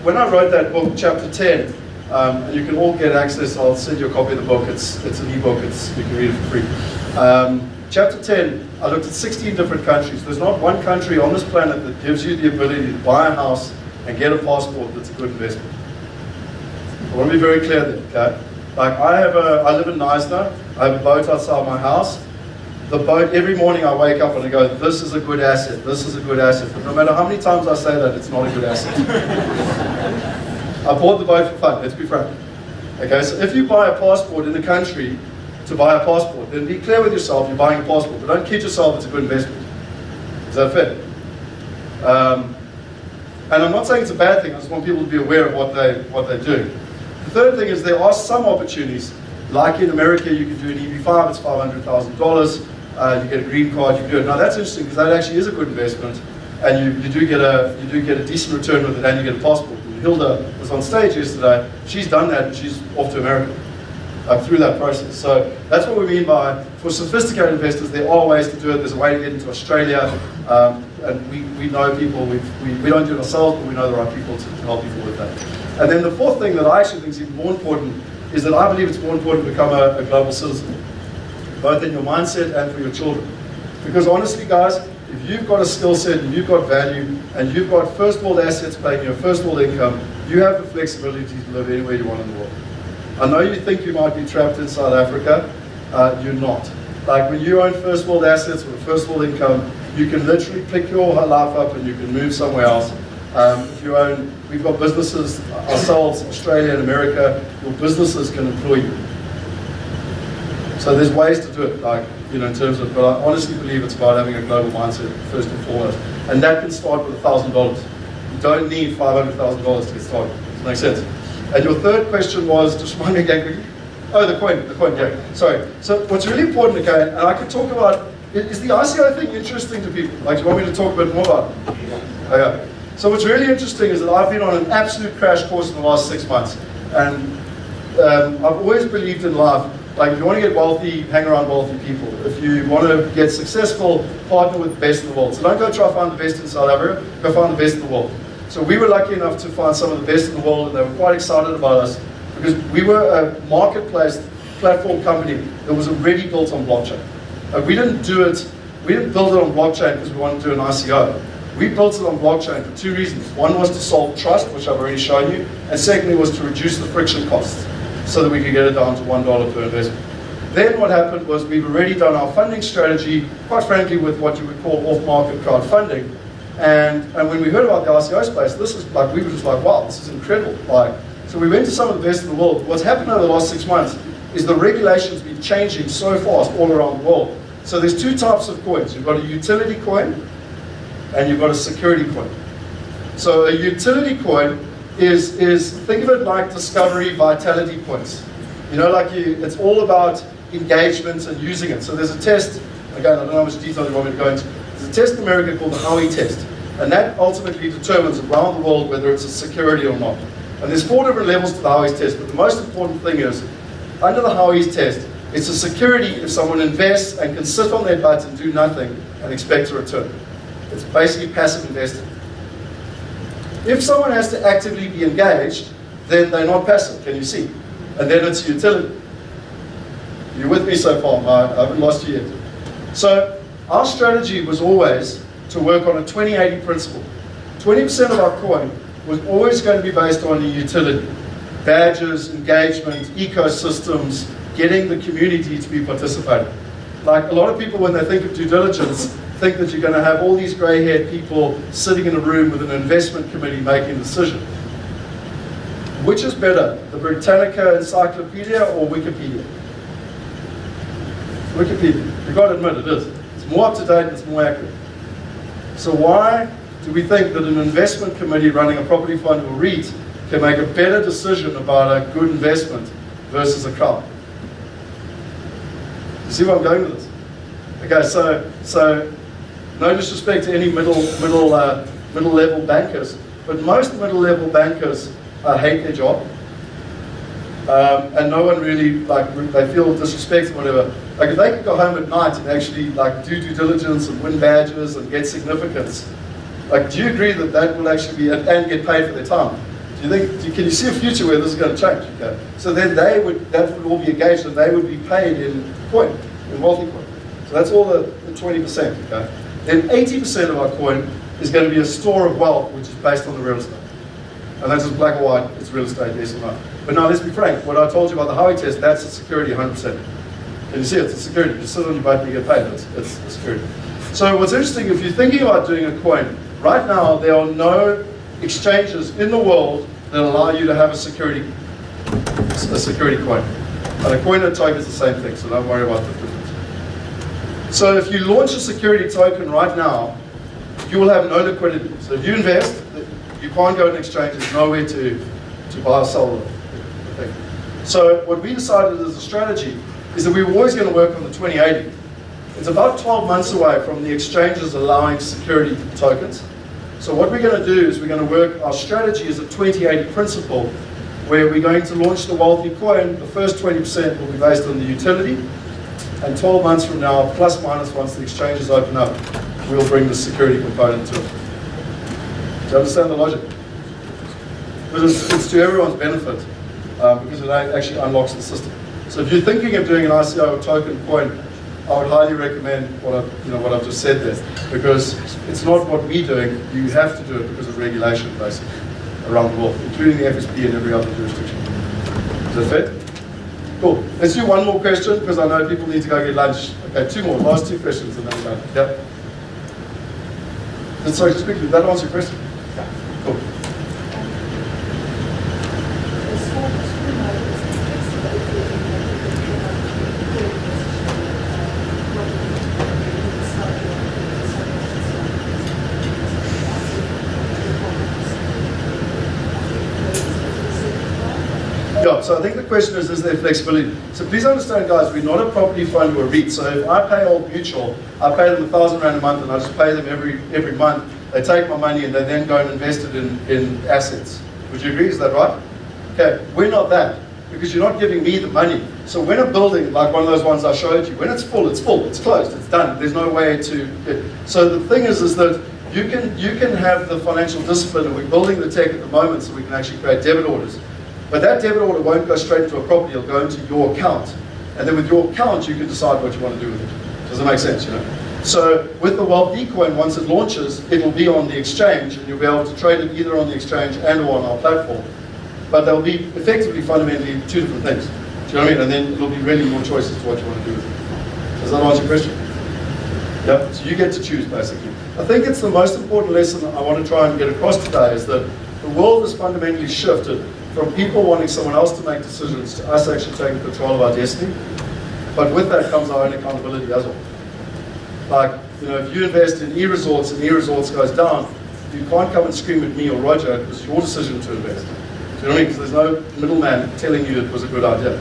when I wrote that book, chapter 10, and you can all get access, I'll send you a copy of the book, it's an ebook, you can read it for free. Chapter 10, I looked at 16 different countries. There's not one country on this planet that gives you the ability to buy a house and get a passport that's a good investment. I want to be very clear there, okay? Like I live in Knysna, I have a boat outside my house. The boat, every morning I wake up and I go, this is a good asset, this is a good asset. But no matter how many times I say that, it's not a good asset. I bought the boat for fun, let's be frank. Okay, so if you buy a passport in a country to buy a passport, then be clear with yourself, you're buying a passport, but don't kid yourself it's a good investment. Is that fair? And I'm not saying it's a bad thing, I just want people to be aware of what they're doing. The third thing is there are some opportunities, like in America you can do an EB5, it's $500,000. You get a green card, you can do it. Now that's interesting because that actually is a good investment, and you do get a decent return with it, and you get a passport. And Hilda was on stage yesterday. She's done that, and she's off to America. through that process. So that's what we mean by, for sophisticated investors, there are ways to do it. There's a way to get into Australia, and we know people, we don't do it ourselves, but we know the right people to help people with that. And then the fourth thing that I actually think is even more important is that I believe it's more important to become a global citizen, both in your mindset and for your children. Because honestly, guys, if you've got a skill set and you've got value and you've got first world assets paying your first world income, you have the flexibility to live anywhere you want in the world. I know you think you might be trapped in South Africa, you're not. Like when you own first world assets with a first world income, you can literally pick your life up and you can move somewhere else. If you own, we've got businesses ourselves, Australia and America, your businesses can employ you. So there's ways to do it, like, you know, in terms of, but I honestly believe it's about having a global mindset first and foremost. And that can start with $1,000. You don't need $500,000 to get started. Does that make sense? And your third question was, just remind me again quickly. Oh, the coin, yeah. Sorry. So what's really important, again, and I could talk about, is the ICO thing interesting to people? Like, do you want me to talk a bit more about it? Okay. So what's really interesting is that I've been on an absolute crash course in the last 6 months. And I've always believed in life, like if you want to get wealthy, hang around wealthy people. If you want to get successful, partner with the best in the world. So don't go try to find the best in South Africa, go find the best in the world. So we were lucky enough to find some of the best in the world, and they were quite excited about us because we were a marketplace platform company that was already built on blockchain. We didn't build it on blockchain because we wanted to do an ICO. We built it on blockchain for two reasons. One was to solve trust, which I've already shown you, and secondly was to reduce the friction costs so that we could get it down to $1 per investment. Then what happened was we've already done our funding strategy, quite frankly, with what you would call off-market crowdfunding. And when we heard about the ICO space, this is like, we were just like, wow, this is incredible. Like, so we went to some of the best in the world. What's happened over the last 6 months is the regulation's been changing so fast all around the world. So there's two types of coins. You've got a utility coin and you've got a security coin. So a utility coin is think of it like discovery vitality points. You know, like it's all about engagement and using it. So there's a test, again, I don't know how much detail you want me to go into. There's a test in America called the Howey test. And that ultimately determines around the world whether it's a security or not. And there's 4 different levels to the Howey's test, but the most important thing is, under the Howey's test, it's a security if someone invests and can sit on their butts and do nothing and expect a return. It's basically passive investing. If someone has to actively be engaged, then they're not passive, can you see? And then it's utility. You're with me so far, I haven't lost you yet. So our strategy was always to work on a 20-80 principle. 20% of our coin was always going to be based on the utility. Badges, engagement, ecosystems, getting the community to be participating. Like a lot of people, when they think of due diligence, think that you're going to have all these grey-haired people sitting in a room with an investment committee making a decision. Which is better, the Britannica Encyclopedia or Wikipedia? Wikipedia. You've got to admit it is. It's more up to date and it's more accurate. So why do we think that an investment committee running a property fund or REIT can make a better decision about a good investment versus a crowd? You see where I'm going with this? Okay, so no disrespect to any middle-level bankers, but most middle-level bankers hate their job, and no one really, like, they feel disrespected, whatever. Like if they could go home at night and actually like do due diligence and win badges and get significance, like, do you agree that that will actually be, and get paid for their time? Do you think, can you see a future where this is going to change? Okay, so then that would all be engaged and they would be paid in coin, in wealthy coin. So that's all the 20%. Okay. Then 80% of our coin is going to be a store of wealth, which is based on the real estate. And that's just black or white, it's real estate, yes or no. But now let's be frank, what I told you about the Howey test, that's a security 100%. Can you see it? It's a security. You sit on your butt and you get paid, it's a security. So what's interesting, if you're thinking about doing a coin, right now there are no exchanges in the world that allow you to have a security coin. And a coin and a token is the same thing, so don't worry about the difference. So if you launch a security token right now, you will have no liquidity. So if you invest, you can't go to an exchange, there's nowhere to buy or sell the thing. So what we decided as a strategy is that we were always going to work on the 2080. It's about 12 months away from the exchanges allowing security tokens. So what we're going to do is we're going to work, our strategy is a 2080 principle, where we're going to launch the WealthE coin. The first 20% will be based on the utility, and 12 months from now, plus minus once the exchanges open up, we'll bring the security component to it. Do you understand the logic? Because it's to everyone's benefit, because it actually unlocks the system. So if you're thinking of doing an ICO token coin, I would highly recommend what I've just said there, because it's not what we're doing. You have to do it because of regulation, basically, around the world, including the FSB and every other jurisdiction. Is that fair? Cool. Let's do one more question, because I know people need to go get lunch. Okay, two more. Last two questions, and then we're done. Yep. Sorry, just quickly. Did that answer your question? Yeah. Cool. Yeah, so I think the question is there flexibility? So please understand, guys, we're not a property fund or a REIT. So if I pay Old Mutual, I pay them R1,000 a month, and I just pay them every month. They take my money and they then go and invest it in assets. Would you agree? Is that right? Okay, we're not that, because you're not giving me the money. So when a building, like one of those ones I showed you, when it's full, it's closed, it's done. There's no way to get. So the thing is that you can have the financial discipline, and we're building the tech at the moment so we can actually create debit orders. But that debit order won't go straight into a property, it'll go into your account. And then with your account, you can decide what you want to do with it. Does that make sense, you know? So with the WealthE coin, once it launches, it will be on the exchange, and you'll be able to trade it either on the exchange and or on our platform. But they'll be effectively, fundamentally, two different things. Do you know what I mean? And then it'll be really your choice as to what you want to do with it. Does that answer your question? Yeah, so you get to choose, basically. I think it's the most important lesson I want to try and get across today, is that the world has fundamentally shifted from people wanting someone else to make decisions to us actually taking control of our destiny. But with that comes our own accountability as well. Like, you know, if you invest in e-resorts and e-resorts goes down, you can't come and scream at me or Roger, it was your decision to invest. Do you know what I mean? Because there's no middleman telling you it was a good idea.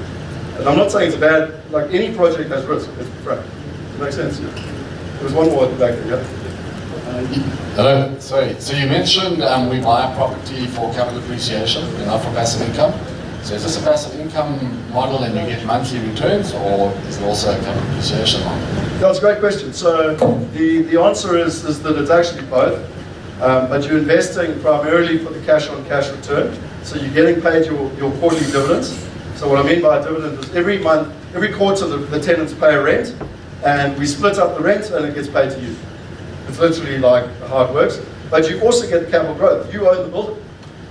And I'm not saying it's bad, like any project has risk, let's be frank. Does that make sense? Yeah. There was one more at the back there, yeah? Hello, sorry. So you mentioned we buy a property for capital appreciation and not for passive income. So is this a passive income model and you get monthly returns, or is it also a capital appreciation model? That's a great question. So the answer is that it's actually both, but you're investing primarily for the cash-on-cash return. So you're getting paid your quarterly dividends. So what I mean by a dividend is every month, every quarter the tenants pay a rent, and we split up the rent and it gets paid to you. It's literally like how it works. But you also get the capital growth. You own the building.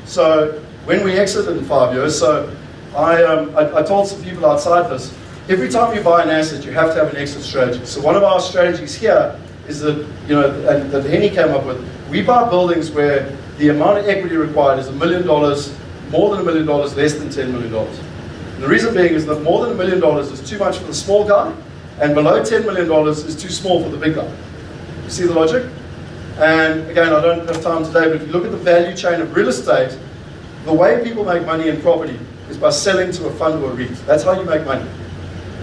So when we exit in 5 years, so I told some people outside this, every time you buy an asset, you have to have an exit strategy. So one of our strategies here is that, you know, and that Henny came up with, we buy buildings where the amount of equity required is $1 million, more than $1 million, less than $10 million. And the reason being is that more than $1 million is too much for the small guy, and below $10 million is too small for the big guy. You see the logic? And again, I don't have time today, but if you look at the value chain of real estate, the way people make money in property is by selling to a fund or a REIT. That's how you make money.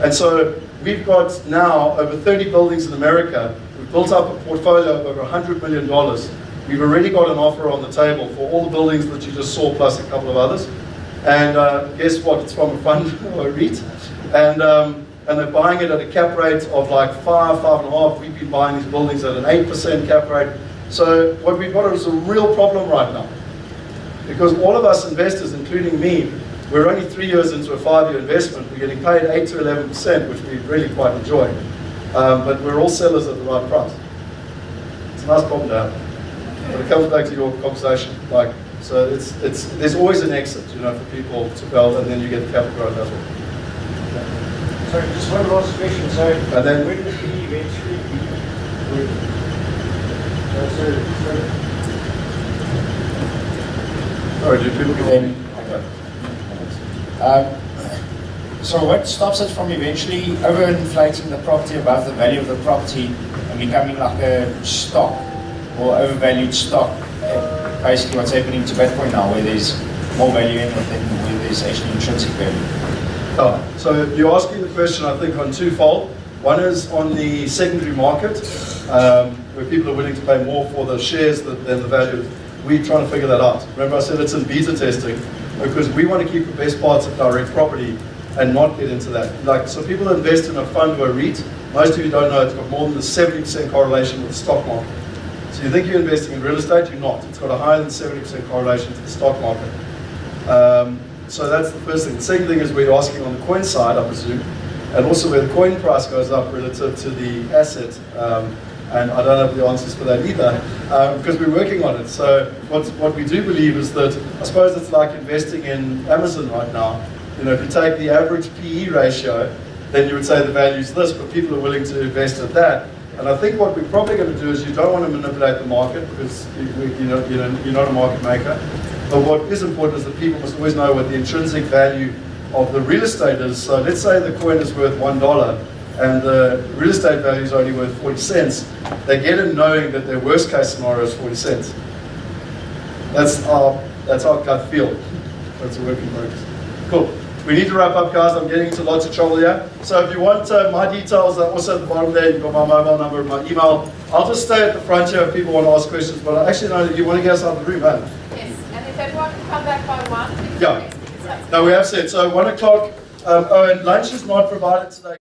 And so we've got now over 30 buildings in America. We've built up a portfolio of over $100 million. We've already got an offer on the table for all the buildings that you just saw, plus a couple of others. And guess what? It's from a fund or a REIT. And they're buying it at a cap rate of like 5.5. We've been buying these buildings at an 8% cap rate. So what we've got is a real problem right now. Because all of us investors, including me, we're only 3 years into a 5-year investment. We're getting paid 8 to 11%, which we really quite enjoy. But we're all sellers at the right price. It's a nice problem to have. But it comes back to your conversation. Like, so there's always an exit, you know, for people to build, and then you get the capital growth as well. Sorry, just one last question. So, and then, when will we eventually be? Sorry, do people get in? So what stops us from eventually overinflating the property above the value of the property and becoming like a stock or overvalued stock? Basically what's happening to Bitcoin now, where there's more value in it than where there's actually intrinsic value. So you're asking the question, I think, on twofold. One is on the secondary market, where people are willing to pay more for the shares than the value. We're trying to figure that out. Remember I said it's in beta testing. because we want to keep the best parts of direct property and not get into that. Like, so people invest in a fund or a REIT, most of you don't know it's got more than a 70% correlation with the stock market. So you think you're investing in real estate, you're not. It's got a higher than 70% correlation to the stock market. So that's the first thing. The second thing is we're asking on the coin side, I presume, and also where the coin price goes up relative to the asset. And I don't have the answers for that either, because we're working on it. So what we do believe is that, I suppose it's like investing in Amazon right now. You know, if you take the average PE ratio, then you would say the value is this, but people are willing to invest at that. And I think what we're probably going to do is you don't want to manipulate the market, because you're not a market maker. But what is important is that people must always know what the intrinsic value of the real estate is. So let's say the coin is worth $1 and the real estate value is only worth 40 cents. They get in knowing that their worst case scenario is 40 cents. That's our gut feel. That's a work in progress. Cool. We need to wrap up, guys. I'm getting into lots of trouble here. So if you want my details, are also at the bottom there. You've got my mobile number and my email. I'll just stay at the front here if people want to ask questions, but I actually know that you want to get us out of the room, man. Yes, and if everyone can come back by 1. Yeah. No, we have said. So 1 o'clock. Oh, and lunch is not provided today.